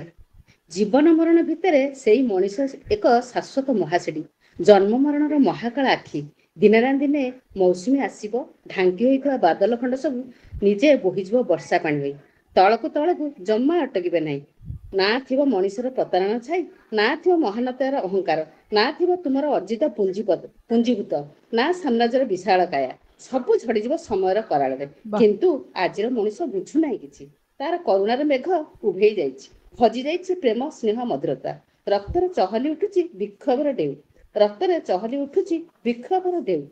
जीवन मरण भितरे सेई मनीष एक शाश्वत महासेडी जन्म मरणर महाकाल आखि दिने ना दिने मौसुमी आसीबो ढांकी होइथवा बादल खंड सब निजे बोहिजबो वर्षा पानी होई तळकु जम्मा अटकिबे नाही ना थिबो मनीषर प्रतारणा छाई ना थिबो महानतार अहंकार ना थिबो तुमर अर्जित पुंजीभूत ना साम्राज्यर विशाल काया ସବୁ ଝଡ଼ିଯିବ ସମୟର କରାଳରେ। କିନ୍ତୁ ଆଜିର ମଣିଷ ବୁଝୁନାହିଁ କିଛି। ତାର କରୁଣାର ମେଘ ଉଭେଇ ଯାଇଛି, ହଜି ଯାଇଛି ପ୍ରେମ ସ୍ନେହ ମଧୁରତା। ରକ୍ତରେ ଚହଲି ଉଠୁଛି ବିକ୍ଷୋଭର ଢେଉ, ରକ୍ତରେ ଚହଲି ଉଠୁଛି ବିକ୍ଷୋଭର ଢେଉ।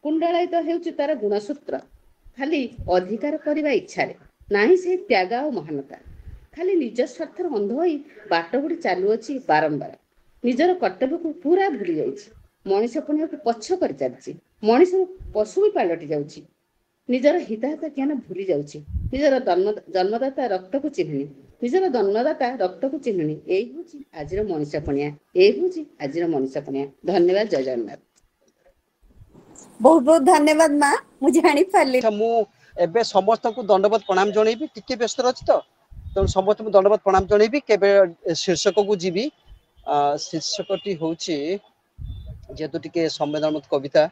କୁଣ୍ଡଳାୟିତ ହେଉଛି ତାର ଗୁଣସୂତ୍ର, ଖାଲି ଅଧିକାର କରିବା ଇଚ୍ଛାରେ। ନାହିଁ ସେହି ତ୍ୟାଗ ଆଉ ମହାନତା। ଖାଲି ନିଜ ସ୍ୱାର୍ଥର ଅନ୍ଧ ହୋଇ ବାଟ ବୁଡ଼ି ଚାଲୁଅଛି ବାରମ୍ବାର। ନିଜର କର୍ତ୍ତବ୍ୟକୁ ପୁରା ଭୁଲି ଯାଇଛି। ମଣିଷ ପୁଣିବାକୁ ପଛ କରି ଚାଲିଛି। ମଣିଷ ପଶୁ ବି ପାଲଟି ଯାଉଛି। ନିଜର ହିତାହିତ ଜ୍ଞାନ ଭୁଲି ଯାଉଛି। ନିଜର ଜନ୍ମଦାତା ରକ୍ତକୁ ଚିହ୍ନୁନି। ନିଜର ଜନ୍ମଦାତା ରକ୍ତକୁ ଚିହ୍ନୁନି। ଏଇ ହେଉଛି ଆଜିର ମଣିଷ ପଣିଆ। ଏଇ ହେଉଛି ଆଜିର ମଣିଷ ପଣିଆ। ଧନ୍ୟବାଦ। ଜୟ ଜଗନ୍ନାଥ। ବହୁତ ବହୁତ ଧନ୍ୟବାଦ ମା, ମୁଁ ଜାଣି ପାରିଲି। ମୁଁ ଏବେ ସମସ୍ତଙ୍କୁ ଦଣ୍ଡବତ ପ୍ରଣାମ ଜଣେଇବି, ଟିକେ ବ୍ୟସ୍ତ ଅଛି ତ, ତେଣୁ ସମସ୍ତଙ୍କୁ ଦଣ୍ଡବତ ପ୍ରଣାମ ଜଣେଇବି। କେବେ ଶୀର୍ଷକକୁ ଯିବି। ଶୀର୍ଷକଟି ହଉଛି, ଯେହେତୁ ଟିକେ ସମ୍ବେଦନମୂଳକ କବିତା,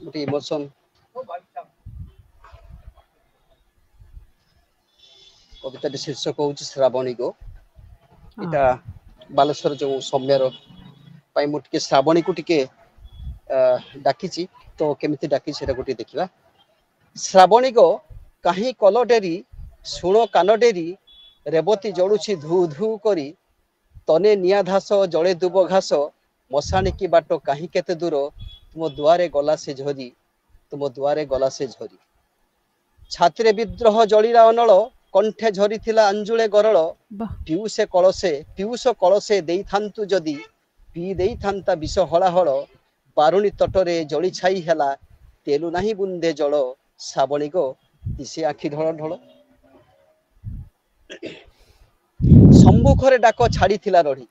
ଗୋଟେ ଇମୋସନ, କବିତାଟି ଶୀର୍ଷକ ହଉଛି ଶ୍ରାବଣୀ ଗୋ। ଏଇଟା ବାଲେଶ୍ୱର ଯୋଉ ସୌମ୍ୟର ପାଇଁ ମୁଁ ଟିକେ ଶ୍ରାବଣୀକୁ ଟିକେ ଡାକିଛି, ତ କେମିତି ଡାକିଛି ସେଟା ଗୋଟେ ଦେଖିବା। ଶ୍ରାବଣୀ ଗୋ କାହିଁ କଲ ଡେରି, ଶୁଣ କାନ ଡେରି, ରେବତୀ ଜଳୁଛି ଧୁ ଧୁ କରି, ତନେ ନିଆଁ ଧାସ ଜଳେ ଦୁବ ଘାସ, ମଶାଣିକି ବାଟ କାହିଁ କେତେ ଦୂର, ତୁମ ଦୁଆରେ ଗଲା ସେ ଝରି, ତୁମ ଦୁଆରେ ଗଲା ସେ ଝରି। ଛାତିରେ ବିଦ୍ରୋହ ଜଳିଲା ଅନଳ, କଣ୍ଠେ ଝରିଥିଲା ଆଞ୍ଜୁଳେ ଗରଳ, ପିଉସ କଳସେ ଦେଇଥାନ୍ତୁ ଯଦି, ପିଇ ଦେଇଥାନ୍ତା ବିଷ ହଳାହଳ, ବାରୁଣୀ ତଟରେ ଜଳି ଛାଇ ହେଲା, ତେଲୁ ନାହିଁ ବୁନ୍ଦେ ଜଳ, ଶ୍ରାବଣୀ ଗୋ ଦିଶେ ଆଖି ଢଳ ଢଳ। ସମ୍ମୁଖରେ ଡାକ ଛାଡ଼ିଥିଲା ରଢି,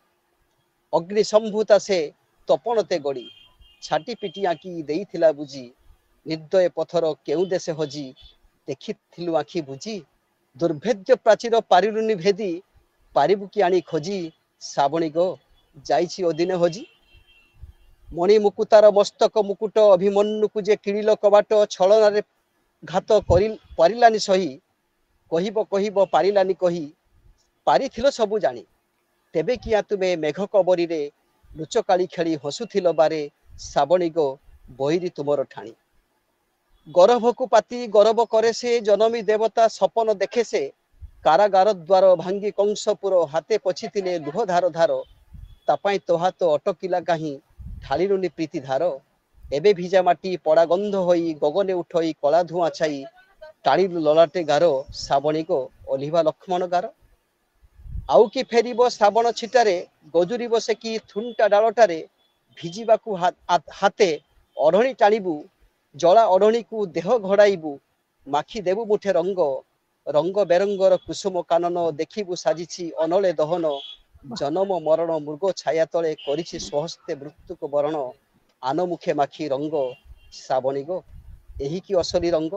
ଅଗ୍ନି ସମ୍ଭୂତା ସେ ତପଣତେ ଗଡ଼ି, ଛାଟି ପିଟି ଆଙ୍କି ଦେଇଥିଲା ବୁଝି, ନିର୍ଦ୍ଦୟ ପଥର କେଉଁ ଦେଶେ ହଜି, ଦେଖିଥିଲୁ ଆଖି ବୁଝି, ଦୁର୍ଭେଦ୍ୟ ପ୍ରାଚୀର ପାରିଲୁନି ଭେଦି, ପାରିବୁ କି ଆଣି ଖୋଜି, ଶ୍ରାବଣୀ ଗୋ ଯାଇଛି ଅଦିନେ ହଜି। ମଣି ମୁକୁତାର ମସ୍ତକ ମୁକୁଟ, ଅଭିମନ୍ୟୁକୁ ଯେ କିଣିଲ କବାଟ, ଛଳନାରେ ଘାତ ପାରିଲାନି ସହି, କହିବ କହିବ ପାରିଲାନି କହି, ପାରିଥିଲ ସବୁ ଜାଣି, ତେବେ କିଆ ତୁମେ ମେଘ କବରୀରେ ଲୁଚକାଳି ଖେଳି ହସୁଥିଲ ବାରେ, ଶ୍ରାବଣୀ ଗୋ ବୈରୀ ତୁମର ଠାଣି। ଗରଭକୁ ପାତି ଗରବ କରେ ସେ, ଜନମୀ ଦେବତା ସପନ ଦେଖେ ସେ, କାରାଗାର ଦ୍ୱାର ଭାଙ୍ଗି କଂସପୁର, ହାତେ ପଛିଥିଲେ ଲୁହ ଧାର ଧାର, ତା ପାଇଁ ତୋ ହାତ ଅଟକିଲା କାହିଁ, ଢାଳିଲୁନି ପ୍ରୀତି ଧାର, ଏବେ ଭିଜା ମାଟି ପଡ଼ା ଗନ୍ଧ ହୋଇ, ଗଗନେ ଉଠୋଇ କଳା ଧୂଆଁ ଛାଇ, ଟାଣିଲୁ ଲଲାଟେ ଗାର, ଶ୍ରାବଣୀ ଗୋ ଅଲିଭା ଲକ୍ଷ୍ମଣ ଗାର। ଆଉ କି ଫେରିବ ଶ୍ରାବଣ ଛିଟାରେ, ଗଜୁରିବ ସେ କି ଥୁଣ୍ଟା ଡାଳଟାରେ, ଭିଜିବାକୁ ହାତେ ଅଢଣି ଟାଣିବୁ, ଜଳା ଅଢଣିକୁ ଦେହ ଘୋଡ଼ାଇବୁ, ମାଖି ଦେବୁ ମୁଠେ ରଙ୍ଗ, ରଙ୍ଗ ବେରଙ୍ଗର କୁସୁମ କାନନ, ଦେଖିବୁ ସାଜିଛି ଅନଳେ ଦହନ, ଜନମ ମରଣ ମୃଗ ଛାୟା ତଳେ, କରିଛି ସ୍ୱହସ୍ତେ ମୃତ୍ୟୁକୁ ବରଣ, ଆନ ମୁଖେ ମାଖି ରଙ୍ଗ, ଶ୍ରାବଣୀ ଗୋ ଏହି କି ଅସଲି ରଙ୍ଗ।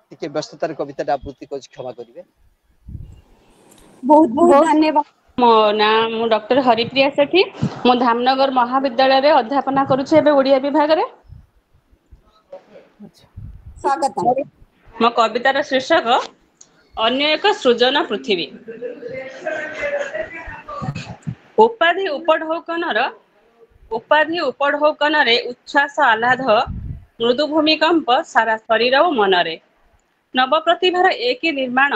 ଟିକେ ବ୍ୟସ୍ତତାର କବିତାଟା ଆବୃତ୍ତି କରୁଛି, କ୍ଷମା କରିବେ। ବହୁତ ବହୁତ ଧନ୍ୟବାଦ। ମୋ ନାଁ ମୁଁ ଡକ୍ଟର ହରିପ୍ରିୟା ସେଠୀ। ମୁଁ ଧାମନଗର ମହାବିଦ୍ୟାଳୟରେ ଅଧ୍ୟାପନା କରୁଛି ଏବେ ଓଡ଼ିଆ ବିଭାଗରେ। ସ୍ୱାଗତ। ମୋ କବିତାର ଶୀର୍ଷକ ଅନ୍ୟ ଏକ ସୃଜନ ପୃଥିବୀ। ଉପାଧି ଉପଢୌକନରେ ଉଚ୍ଛ୍ୱାସ ଆହ୍ଲାଦ, ମୃଦୁ ଭୂମିକମ୍ପ ସାରା ଶରୀର ଓ ମନରେ। ନବପ୍ରତିଭାର ଏକି ନିର୍ମାଣ,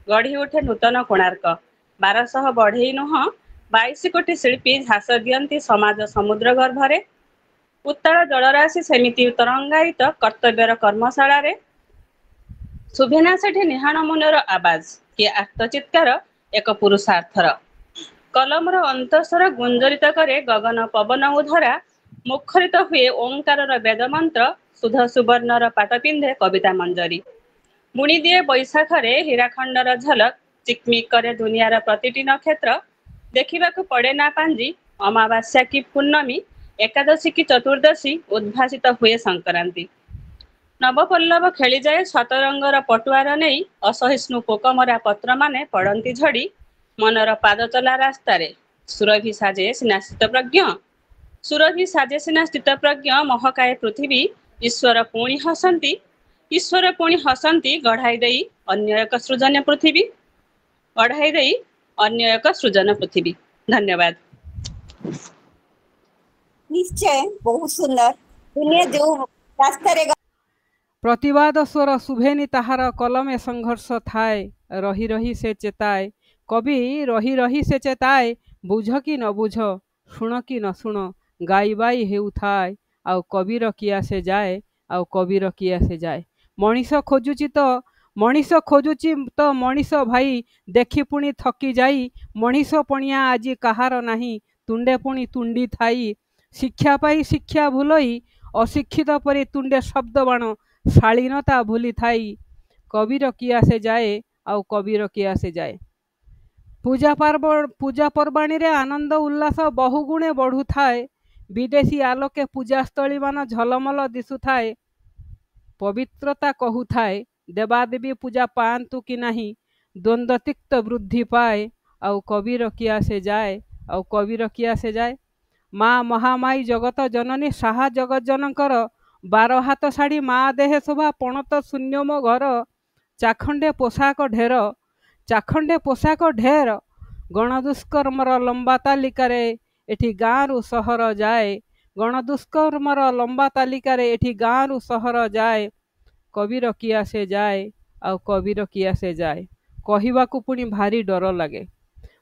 ଗଢ଼ି ଉଠେ ନୂତନ କୋଣାର୍କ। 1200 ବଢ଼େଇ ନୁହଁ 22 କୋଟି ଶିଳ୍ପୀ ଝାସ ଦିଅନ୍ତି ସମାଜ ସମୁଦ୍ର ଗର୍ଭରେ। ଉତ୍ତାଳ ଜଳରାଶି ସେମିତି ତରଙ୍ଗାୟିତ କର୍ତ୍ତବ୍ୟର କର୍ମଶାଳାରେ। ଶୁଭେନା ସେଠି ନିହାଣ ମନର ଆବାଜ, କିଏ ଆର୍ତ୍ତ ଚିତ୍କାର ଏକ ପୁରୁଷାର୍ଥର। କଲମର ଅନ୍ତଃସ୍ୱର ଗୁଞ୍ଜରିତ କରେ ଗଗନ ପବନ ଉଧରା, ମୁଖରିତ ହୁଏ ଓଙ୍କାରର ବେଦମନ୍ତ୍ର, ସୁଧ ସୁବର୍ଣ୍ଣର ପାଟ ପିନ୍ଧେ କବିତା ମଞ୍ଜରୀ। ବୁଣି ଦିଏ ବୈଶାଖରେ ହୀରାଖଣ୍ଡର ଝଲକ, ଚିକମିକ କରେ ଦୁନିଆର ପ୍ରତିଟି ନକ୍ଷତ୍ର। ଦେଖିବାକୁ ପଡ଼େ ନା ପାଞ୍ଜି, ଅମାବାସ୍ୟା କି ପୂର୍ଣ୍ଣମୀ, ଏକାଦଶୀ କି ଚତୁର୍ଦ୍ଦଶୀ, ଉଦ୍ଭାସିତ ହୁଏ ସଂକ୍ରାନ୍ତି। ନବପଲ୍ଲବ ଖେଳିଯାଏ ଶତରଙ୍ଗର ପଟୁଆର ନେଇ, ଅସହିଷ୍ଣୁ ପୋକମରା ପତ୍ରମାନେ ପଡ଼ନ୍ତି ଝଡ଼ି। ମନର ପାଦ ଚଲା ରାସ୍ତାରେ ସୁରଭି ସାଜେ ସିନା ସ୍ଥିତପ୍ରଜ୍ଞ, ସୁରଭି ସାଜେ ସିନା ସ୍ଥିତପ୍ରଜ୍ଞ, ମହକାଏ ପୃଥିବୀ। ଈଶ୍ୱର ପୁଣି ହସନ୍ତି ଗଢ଼ାଇ ଦେଇ ଅନ୍ୟ ଏକ ସୃଜନ ପୃଥିବୀ। ଧନ୍ୟବାଦ। ନିଶ୍ଚୟ, ବହୁତ ସୁନ୍ଦର। ଦୁନିଆ ଯୋଉ ରାସ୍ତାରେ ପ୍ରତିବାଦ ସ୍ୱର ଶୁଭେନି ତାହାର କଲମେ ସଂଘର୍ଷ ଥାଏ ରହି ରହି ସେ ଚେତାଏ କବି ରହି ରହି ସେ ଚେତାଏ ବୁଝ କି ନ ବୁଝ ଶୁଣ କି ନ ଶୁଣ ଗାଇବାଇ ହେଉଥାଏ ଆଉ କବିର କିଆ ସେ ଯାଏ ଆଉ କବିର କିଆ ସେ ଯାଏ। ମଣିଷ ଖୋଜୁଛି ତ ମଣିଷ ଭାଇ ଦେଖି ପୁଣି ଥକି ଯାଇ ମଣିଷ ପଣିଆ ଆଜି କାହାର ନାହିଁ ତୁଣ୍ଡେ ପୁଣି ତୁଣ୍ଡି ଥାଇ ଶିକ୍ଷା ପାଇ ଶିକ୍ଷା ଭୁଲଇ ଅଶିକ୍ଷିତ ପରି ତୁଣ୍ଡେ ଶବ୍ଦ ବାଣ ଶାଳୀନତା ଭୁଲି ଥାଇ କବିର କିଆ ସେ ଯାଏ ଆଉ କବିର କିଆ ସେ ଯାଏ। ପୂଜା ପର୍ବାଣୀରେ ଆନନ୍ଦ ଉଲ୍ଲାସ ବହୁଗୁଣେ ବଢ଼ୁଥାଏ ବିଦେଶୀ ଆଲୋକେ ପୂଜାସ୍ଥଳୀ ମାନ ଝଲମଲ ଦିଶୁଥାଏ ପବିତ୍ରତା କହୁଥାଏ ଦେବାଦେବୀ ପୂଜା ପାଆନ୍ତୁ କି ନାହିଁ ଦ୍ୱନ୍ଦ୍ୱତିକ୍ତ ବୃଦ୍ଧି ପାଏ ଆଉ କବିର କିଆ ସେ ଯାଏ ଆଉ କବିର କିଆ ସେ ଯାଏ। ମା ମହାମାଇ ଜଗତ ଜନନୀ ସାହା ଜଗଜ୍ଜନଙ୍କର 12 ହାତ ଶାଢ଼ୀ ମା ଦେହେ ଶୋଭା ପଣତ ଶୂନ୍ୟ ମୋ ଘର ଚାଖଣ୍ଡେ ପୋଷାକ ଢେର ଗଣଦୁଷ୍କର୍ମର ଲମ୍ବା ତାଲିକାରେ ଏଠି ଗାଁରୁ ସହର ଯାଏ ଗଣଦୁଷ୍କର୍ମର ଲମ୍ବା ତାଲିକାରେ ଏଠି ଗାଁରୁ ସହର ଯାଏ କବିର କିଆ ସେ ଯାଏ ଆଉ କବିର କିଆ ସେ ଯାଏ। କହିବାକୁ ପୁଣି ଭାରି ଡର ଲାଗେ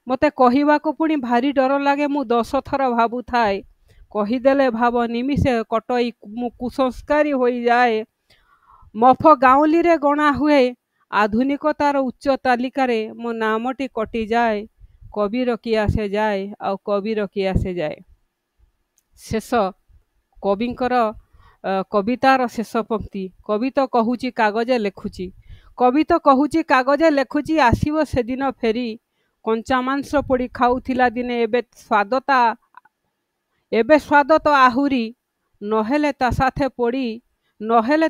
ମୋତେ କହିବାକୁ ପୁଣି ଭାରି ଡର ଲାଗେ ମୁଁ 10 ଥର ଭାବୁଥାଏ କହିଦେଲେ ଭାବ ନିମିଷେ କଟଇ ମୁଁ କୁସଂସ୍କାରୀ ହୋଇଯାଏ ମଫ ଗାଉଁଲିରେ ଗଣା ହୁଏ ଆଧୁନିକତାର ଉଚ୍ଚ ତାଲିକାରେ ମୋ ନାମଟି କଟିଯାଏ କବିର କିଆ ସେ ଯାଏ ଆଉ କବିର କିଆ ସେ ଯାଏ। ଶେଷ କବିଙ୍କର କବିତାର ଶେଷ ପଂକ୍ତି କବି ତ କହୁଛି କାଗଜେ ଲେଖୁଛି ଆସିବ ସେଦିନ ଫେରି କଞ୍ଚା ମାଂସ ପୋଡ଼ି ଖାଉଥିଲା ଦିନେ ଏବେ ସ୍ୱାଦ ତ ଆହୁରି ନହେଲେ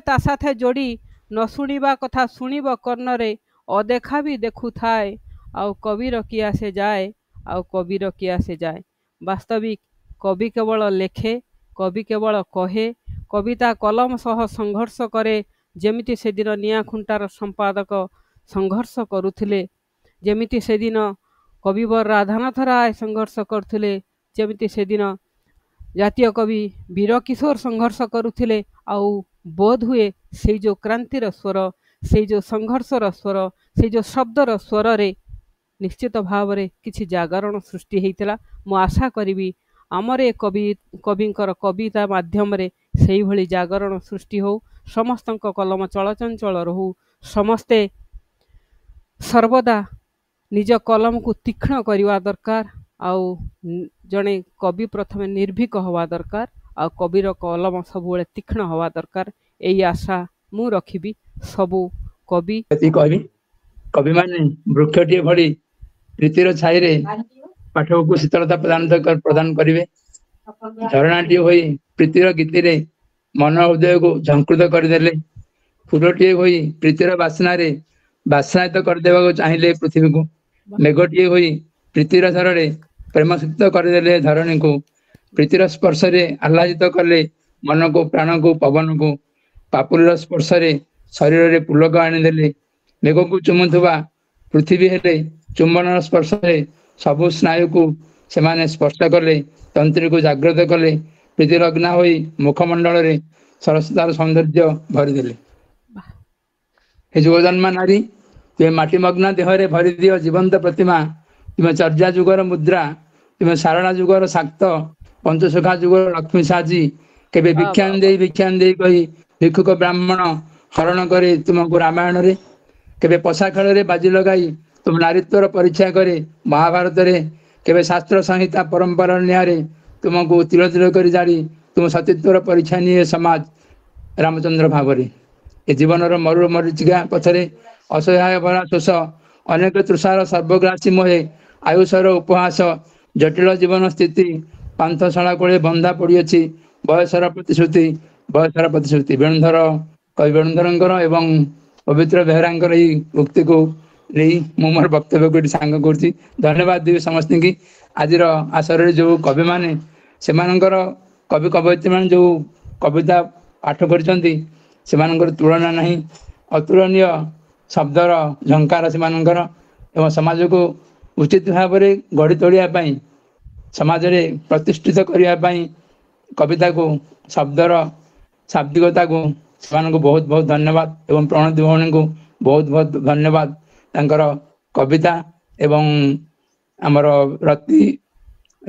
ତା ସାଥେ ଯୋଡ଼ି ନ ଶୁଣିବା କଥା ଶୁଣିବ କର୍ଣ୍ଣରେ ଅଦେଖା ବି ଦେଖୁଥାଏ ଆଉ କବିର କିଆ ସେ ଯାଏ ଆଉ କବିର କିଆ ସେ ଯାଏ। ବାସ୍ତବିକ କବି କେବଳ ଲେଖେ କବି କେବଳ କହେ କବିତା କଲମ ସହ ସଂଘର୍ଷ କରେ ଯେମିତି ସେଦିନ ନିଆଁଖୁଣ୍ଟାର ସମ୍ପାଦକ ସଂଘର୍ଷ କରୁଥିଲେ ଯେମିତି ସେଦିନ କବିବର ରାଧାନାଥ ରାୟ ସଂଘର୍ଷ କରୁଥିଲେ ଯେମିତି ସେଦିନ ଜାତୀୟ କବି ବୀରକିଶୋର ସଂଘର୍ଷ କରୁଥିଲେ ଆଉ ବୋଧ ହୁଏ ସେଇ ଯେଉଁ କ୍ରାନ୍ତିର ସ୍ୱର ସେଇ ଯେଉଁ ସଂଘର୍ଷର ସ୍ୱର ସେଇ ଯେଉଁ ଶବ୍ଦର ସ୍ୱରରେ ନିଶ୍ଚିତ ଭାବରେ କିଛି ଜାଗରଣ ସୃଷ୍ଟି ହେଇଥିଲା। ମୁଁ ଆଶା କରିବି ଆମର ଏ କବିଙ୍କର କବିତା ମାଧ୍ୟମରେ ସେଇଭଳି ଜାଗରଣ ସୃଷ୍ଟି ହଉ ସମସ୍ତଙ୍କ କଲମ ଚଳଚଞ୍ଚଳ ରହୁ ସମସ୍ତେ ସର୍ବଦା ନିଜ କଲମକୁ ତୀକ୍ଷ୍ଣ କରିବା ଦରକାର ଆଉ ଜଣେ କବି ପ୍ରଥମେ ନିର୍ଭୀକ ହେବା ଦରକାର ଆଉ କବିର କଲମ ସବୁବେଳେ ତୀକ୍ଷ୍ଣ ହେବା ଦରକାର ଏଇ ଆଶା ମୁଁ ରଖିବି ସବୁ କବି କବିମାନେ ବୃକ୍ଷଟିଏ ଭଳି ପ୍ରୀତିର ଛାଇରେ ପାଠକକୁ ଶୀତଳତା ପ୍ରଦାନ କରିବେ ଝରଣାଟିଏ ହୋଇ ପ୍ରୀତିର ଗୀତିରେ ମନ ହୃଦୟକୁ ଝଙ୍କୃତ କରିଦେଲେ ଫୁଲଟିଏ ହୋଇ ପ୍ରୀତିର ବାସ୍ନାରେ ବାସ୍ନାୟିତ କରିଦେବାକୁ ଚାହିଁଲେ ପୃଥିବୀକୁ ମେଘଟିଏ ହୋଇ ପ୍ରୀତିର ଝରରେ ପ୍ରେମସିକ୍ତ କରିଦେଲେ ଧରଣୀକୁ ପ୍ରୀତିର ସ୍ପର୍ଶରେ ଆହ୍ଲାଦିତ କଲେ ମନକୁ ପ୍ରାଣକୁ ପବନକୁ ପାପୁଲିର ସ୍ପର୍ଶରେ ଶରୀରରେ ପୁଲକ ଆଣିଦେଲେ ମେଘକୁ ଚୁମୁଥିବା ପୃଥିବୀ ହେଲେ ଚୁମ୍ବନର ସ୍ପର୍ଶରେ ସବୁ ସ୍ନାୟୁକୁ ସେମାନେ ସ୍ପର୍ଶ କଲେ ତନ୍ତ୍ରୀକୁ ଜାଗ୍ରତ କଲେ ପ୍ରୀତିଲଗ୍ନା ହୋଇ ମୁଖମଣ୍ଡଳରେ ସରସତାର ସୌନ୍ଦର୍ଯ୍ୟ ଭରିଦେଲେ। ହେ ଯୁଗଜନ୍ମା ନାରୀ ତୁମେ ମାଟିମଗ୍ନା ଦେହରେ ଭରିଦିଅ ଜୀବନ୍ତ ପ୍ରତିମା ତୁମେ ଚର୍ଯ୍ୟା ଯୁଗର ମୁଦ୍ରା ତୁମେ ସାରଳା ଯୁଗର ଶାକ୍ତ ପଞ୍ଚସଖା ଯୁଗର ଲକ୍ଷ୍ମୀ ସାଜି କେବେ ଭିକ୍ଷାନ ଦେଇ କହି ଭିକ୍ଷୁକ ବ୍ରାହ୍ମଣ ହରଣ କରେ ତୁମକୁ ରାମାୟଣରେ କେବେ ପଶା ଖେଳରେ ବାଜି ଲଗାଇ ତୁମ ନାରୀତ୍ୱର ପରୀକ୍ଷା କରେ ମହାଭାରତରେ କେବେ ଶାସ୍ତ୍ର ସଂହିତା ପରମ୍ପରାର ନିଆରେ ତୁମକୁ ତିଳ ତିଳ କରି ଜାଳି ତୁମ ସତୀତ୍ୱର ପରୀକ୍ଷା ନିଏ ସମାଜ ରାମଚନ୍ଦ୍ର ଭାବରେ ଏ ଜୀବନର ମରିଚିକା ପଥରେ ଅସହାୟ ଭରା ଶୋଷ ଅନେକ ତୃଷାର ସର୍ବଗ୍ରାସୀ ମୋହେ ଆୟୁଷର ଉପହାସ ଜଟିଳ ଜୀବନ ସ୍ଥିତି ପାନ୍ଥଶାଳା କୋଳେ ବନ୍ଧା ପଡ଼ିଅଛି ବୟସର ପ୍ରତିଶ୍ରୁତି ବେଣୁଧର କବି ବେଣୁଧରଙ୍କର ଏବଂ ପବିତ୍ର ବେହେରାଙ୍କର ଏହି ଉକ୍ତିକୁ ନେଇ ମୁଁ ମୋର ବକ୍ତବ୍ୟକୁ ଏଠି ସାଙ୍ଗ କରୁଛି। ଧନ୍ୟବାଦ ଦେବି ସମସ୍ତଙ୍କୁ। ଆଜିର ଆସରରେ ଯେଉଁ କବିମାନେ ସେମାନଙ୍କର କବିୟତ୍ରୀମାନେ ଯେଉଁ କବିତା ପାଠ କରିଛନ୍ତି ସେମାନଙ୍କର ତୁଳନା ନାହିଁ ଅତୁଳନୀୟ ଶବ୍ଦର ଝଙ୍କାର ସେମାନଙ୍କର ଏବଂ ସମାଜକୁ ଉଚିତ ଭାବରେ ଗଢ଼ି ତୋଳିବା ପାଇଁ ସମାଜରେ ପ୍ରତିଷ୍ଠିତ କରିବା ପାଇଁ କବିତାକୁ ଶବ୍ଦର ଶାବ୍ଦିକତାକୁ ସେମାନଙ୍କୁ ବହୁତ ବହୁତ ଧନ୍ୟବାଦ ଏବଂ ପ୍ରଣତି ଭଉଣୀଙ୍କୁ ବହୁତ ବହୁତ ଧନ୍ୟବାଦ ତାଙ୍କର କବିତା ଏବଂ ଆମର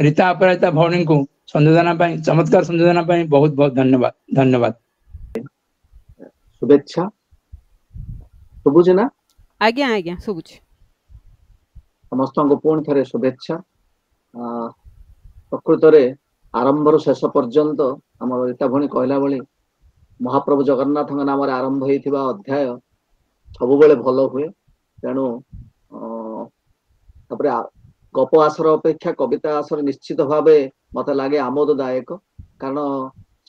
ରୀତା ଅପରାଜିତା ଭଉଣୀଙ୍କୁ ସଂଯୋଜନା ପାଇଁ ଚମତ୍କାର ସଂଯୋଜନା ପାଇଁ ବହୁତ ବହୁତ ଧନ୍ୟବାଦ ଧନ୍ୟବାଦ। शुभेच्छा शुभुଛି ନା? ଆଜ୍ଞା ଆଜ୍ଞା ଶୁଭୁଛି। ସମସ୍ତଙ୍କୁ ପୁଣି ଥରେ ଶୁଭେଚ୍ଛା। ପ୍ରକୃତରେ ଆରମ୍ଭରୁ ଶେଷ ପର୍ଯ୍ୟନ୍ତ ଆମର ରୀତା ଭଉଣୀ କହିଲା ଭଳି ମହାପ୍ରଭୁ ଜଗନ୍ନାଥଙ୍କ ନାମରେ ଆରମ୍ଭ ହେଇଥିବା ଅଧ୍ୟାୟ ସବୁବେଳେ ଭଲ ହୁଏ। ତେଣୁ ତାପରେ ଗପ ଆସର ଅପେକ୍ଷା କବିତା ଆସର ନିଶ୍ଚିତ ଭାବେ ମତେ ଲାଗେ ଆମୋଦଦାୟକ। କାରଣ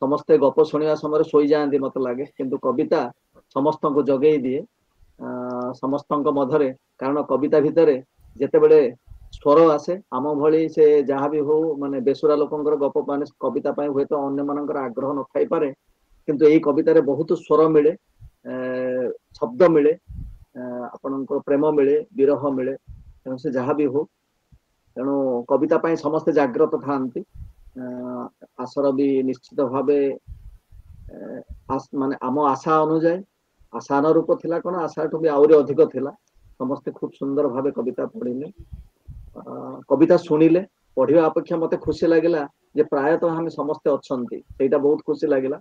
ସମସ୍ତେ ଗପ ଶୁଣିବା ସମୟରେ ଶୋଇଯାଆନ୍ତି ମତେ ଲାଗେ, କିନ୍ତୁ କବିତା ସମସ୍ତଙ୍କୁ ଜଗେଇ ଦିଏ ସମସ୍ତଙ୍କ ମଧ୍ୟରେ। କାରଣ କବିତା ଭିତରେ ଯେତେବେଳେ ସ୍ୱର ଆସେ, ଆମ ଭଳି ସେ ଯାହା ବି ହଉ ମାନେ ବେସୁରା ଲୋକଙ୍କର ଗପ ମାନେ କବିତା ପାଇଁ ହୁଏତ ଅନ୍ୟମାନଙ୍କର ଆଗ୍ରହ ନଥାଇପାରେ, କିନ୍ତୁ ଏଇ କବିତାରେ ବହୁତ ସ୍ୱର ମିଳେ, ଶବ୍ଦ ମିଳେ, ଆପଣଙ୍କ ପ୍ରେମ ମିଳେ, ବିରହ ମିଳେ। ତେଣୁ ସେ ଯାହା ବି ହଉ, ତେଣୁ କବିତା ପାଇଁ ସମସ୍ତେ ଜାଗ୍ରତ ଥାଆନ୍ତି। ଆସର ବି ନିଶ୍ଚିତ ଭାବେ ମାନେ ଆମ ଆଶା ଅନୁଯାୟୀ, ଆଶା ଅନୁରୂପ ଥିଲା କଣ, ଆଶାଠୁ ବି ଆହୁରି ଅଧିକ ଥିଲା। ସମସ୍ତେ ଖୁବ ସୁନ୍ଦର ଭାବେ କବିତା ପଢିଲେ, କବିତା ଶୁଣିଲେ। ପଢିବା ଅପେକ୍ଷା ମତେ ଖୁସି ଲାଗିଲା ଯେ ପ୍ରାୟତଃ ଆମେ ସମସ୍ତେ ଅଛନ୍ତି, ସେଇଟା ବହୁତ ଖୁସି ଲାଗିଲା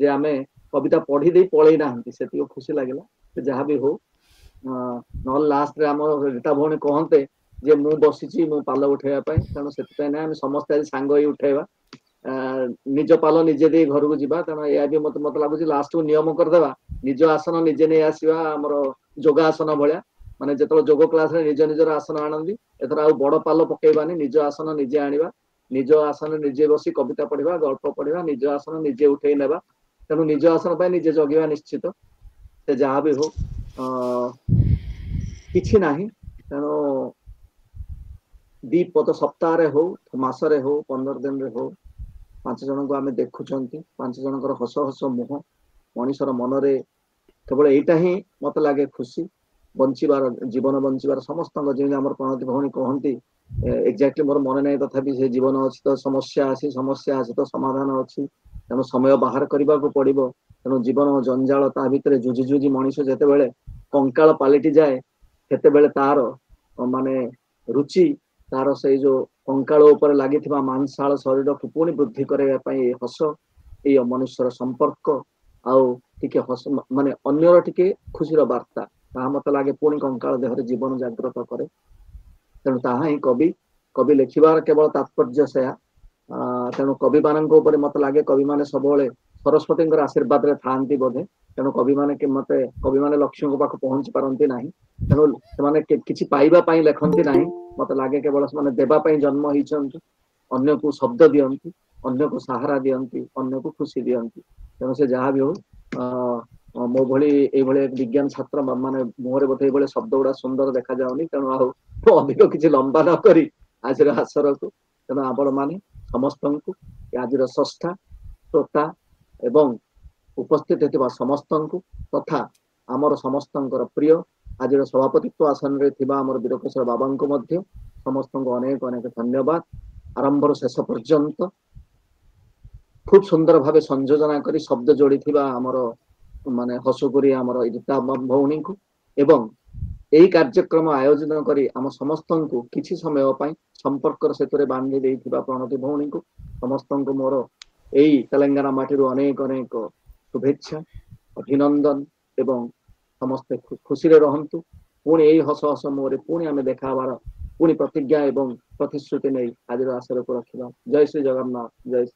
ଯେ ଆମେ କବିତା ପଢି ଦେଇ ପଳେଇ ନାହାନ୍ତି, ସେତିକି ଖୁସି ଲାଗିଲା। ଯାହା ବି ହଉ, ନହେଲେ ଲାଷ୍ଟରେ ଆମ ରୀତା ଭଉଣୀ କହନ୍ତେ ଯେ ମୁଁ ବସିଛି ମୁଁ ପାଲ ଉଠେଇବା ପାଇଁ, ତେଣୁ ସେଥିପାଇଁ ନା ଆମେ ସମସ୍ତେ ଆଜି ସାଙ୍ଗ ହେଇ ଉଠେଇବା, ନିଜ ପାଲ ନିଜେ ଦେଇ ଘରକୁ ଯିବା। ତେଣୁ ଏହା ବି ମତେ ଲାଗୁଛି ଲାଷ୍ଟକୁ ନିୟମ କରିଦେବା, ନିଜ ଆସନ ନିଜେ ନେଇ ଆସିବା, ଆମର ଯୋଗ ଆସନ ଭଳିଆ। ମାନେ ଯେତେବେଳେ ଯୋଗ କ୍ଲାସରେ ନିଜ ନିଜର ଆସନ ଆଣନ୍ତି, ଏଥର ଆଉ ବଡ ପାଲ ପକେଇବାନି, ନିଜ ଆସନ ନିଜେ ଆଣିବା, ନିଜ ଆସନ ନିଜେ ବସି କବିତା ପଢିବା, ଗଳ୍ପ ପଢିବା, ନିଜ ଆସନ ନିଜେ ଉଠେଇ ନେବା। ତେଣୁ ନିଜ ଆସନ ପାଇଁ ନିଜେ ଜଗିବା ନିଶ୍ଚିତ। ସେ ଯାହା ବି ହଉ କିଛି ନାହିଁ। ତେଣୁ ପଦ ସପ୍ତାହରେ ହଉ, ମାସରେ ହଉ, 15 ଦିନରେ ହଉ, 5 ଜଣଙ୍କୁ ଆମେ ଦେଖୁଛନ୍ତି, 5 ଜଣଙ୍କର ହସ ହସ ମୁହଁ, ମଣିଷର ମନରେ କେବଳ ଏଇଟା ହିଁ ମତେ ଲାଗେ ଖୁସି, ବଞ୍ଚିବାର, ଜୀବନ ବଞ୍ଚିବାର। ସମସ୍ତଙ୍କ ଯେମିତି ଆମର ପ୍ରଣତି ଭଉଣୀ କହନ୍ତି, ଏକ୍ଜାକ୍ଟଲି ମୋର ମନେ ନାହିଁ, ତଥାପି ସେ ଜୀବନ ଅଛି ତ ସମସ୍ୟା ଅଛି ତ ସମାଧାନ ଅଛି। ତେଣୁ ସମୟ ବାହାର କରିବାକୁ ପଡିବ। ତେଣୁ ଜୀବନ ଜଞ୍ଜାଳ, ତା ଭିତରେ ଯୁଝି ଯୁଝି ମଣିଷ ଯେତେବେଳେ କଙ୍କାଳ ପାଲିଟି ଯାଏ, ସେତେବେଳେ ତାର ମାନେ ରୁଚି, ତାର ସେଇ ଯୋଉ କଙ୍କାଳ ଉପରେ ଲାଗିଥିବା ମାଂସାଳ ଶରୀରକୁ ପୁଣି ବୃଦ୍ଧି କରିବା ପାଇଁ ଏ ହସ, ଏଇ ମନୁଷ୍ୟର ସମ୍ପର୍କ, ଆଉ ଟିକେ ହସ ମାନେ ଅନ୍ୟର ଟିକେ ଖୁସିର ବାର୍ତ୍ତା, ତାହା ମତେ ଲାଗେ ପୁଣି କଙ୍କାଳ ଦେହରେ ଜୀବନ ଜାଗ୍ରତ କରେ। ତେଣୁ ତାହା ହିଁ କବି ଲେଖିବାର କେବଳ ତାତ୍ପର୍ଯ୍ୟ ସେୟା। ତେଣୁ କବି ମାନଙ୍କ ଉପରେ ମତେ ଲାଗେ କବିମାନେ ସବୁବେଳେ ସରସ୍ୱତୀଙ୍କର ଆଶୀର୍ବାଦରେ ଥାଆନ୍ତି ବୋଧେ। ତେଣୁ କବିମାନେ ଲକ୍ଷ୍ମୀଙ୍କ ପାଖକୁ ପହଞ୍ଚି ପାରନ୍ତି ନାହିଁ। ତେଣୁ ସେମାନେ କିଛି ପାଇବା ପାଇଁ ଲେଖନ୍ତି ନାହିଁ, ମତେ ଲାଗେ କେବଳ ସେମାନେ ଦେବା ପାଇଁ ଜନ୍ମ ହେଇଛନ୍ତି। ଅନ୍ୟକୁ ଶବ୍ଦ ଦିଅନ୍ତି, ଅନ୍ୟକୁ ସାହାରା ଦିଅନ୍ତି, ଅନ୍ୟକୁ ଖୁସି ଦିଅନ୍ତି। ତେଣୁ ସେ ଯାହା ବି ହଉ, ମୋ ଭଳି ଏଇଭଳି ବିଜ୍ଞାନ ଛାତ୍ର ମାନେ ମୁହଁରେ ବୋଧେ ଏଇଭଳି ଶବ୍ଦ ଗୁଡା ସୁନ୍ଦର ଦେଖାଯାଉନି। ତେଣୁ ଆଉ ଅଧିକ କିଛି ଲମ୍ବା ନ କରି ଆଜିର ଆସରକୁ, ତେଣୁ ଆପଣ ମାନେ ସମସ୍ତଙ୍କୁ ଆଜିର ସ୍ରଷ୍ଟା, ଶ୍ରୋତା ଏବଂ ଉପସ୍ଥିତ ଥିବା ସମସ୍ତଙ୍କୁ, ତଥା ଆମର ସମସ୍ତଙ୍କର ପ୍ରିୟ ଆଜିର ସଭାପତିତ୍ୱ ଆସନରେ ଥିବା ଆମର ବୀରକିଶୋର ବାବାଙ୍କୁ ମଧ୍ୟ ସମସ୍ତଙ୍କୁ ଅନେକ ଅନେକ ଧନ୍ୟବାଦ। ଆରମ୍ଭରୁ ଶେଷ ପର୍ଯ୍ୟନ୍ତ ଖୁବ ସୁନ୍ଦର ଭାବେ ସଂଯୋଜନା କରି ଶବ୍ଦ ଯୋଡିଥିବା ଆମର ମାନେ ହସୁକୁରି ଆମର ରୀତା ଭଉଣୀଙ୍କୁ, ଏବଂ ଏହି କାର୍ଯ୍ୟକ୍ରମ ଆୟୋଜନ କରି ଆମ ସମସ୍ତଙ୍କୁ କିଛି ସମୟ ପାଇଁ ସମ୍ପର୍କର ସେତୁରେ ବାନ୍ଧି ଦେଇଥିବା ପ୍ରଣତି ଭଉଣୀଙ୍କୁ, ସମସ୍ତଙ୍କୁ ମୋର ଏଇ ତେଲେଙ୍ଗାନା ମାଟିରୁ ଅନେକ ଅନେକ ଶୁଭେଚ୍ଛା, ଅଭିନନ୍ଦନ, ଏବଂ ସମସ୍ତେ ଖୁସିରେ ରହନ୍ତୁ। ପୁଣି ଏଇ ହସ ହସ ମୁହଁରେ ପୁଣି ଆମେ ଦେଖା ହବାର ପୁଣି ପ୍ରତିଜ୍ଞା ଏବଂ ପ୍ରତିଶ୍ରୁତି ନେଇ ଆଜିର ଆସରକୁ ରଖିବା। ଜୟ ଶ୍ରୀ ଜଗନ୍ନାଥ, ଜୟ ଶ୍ରୀ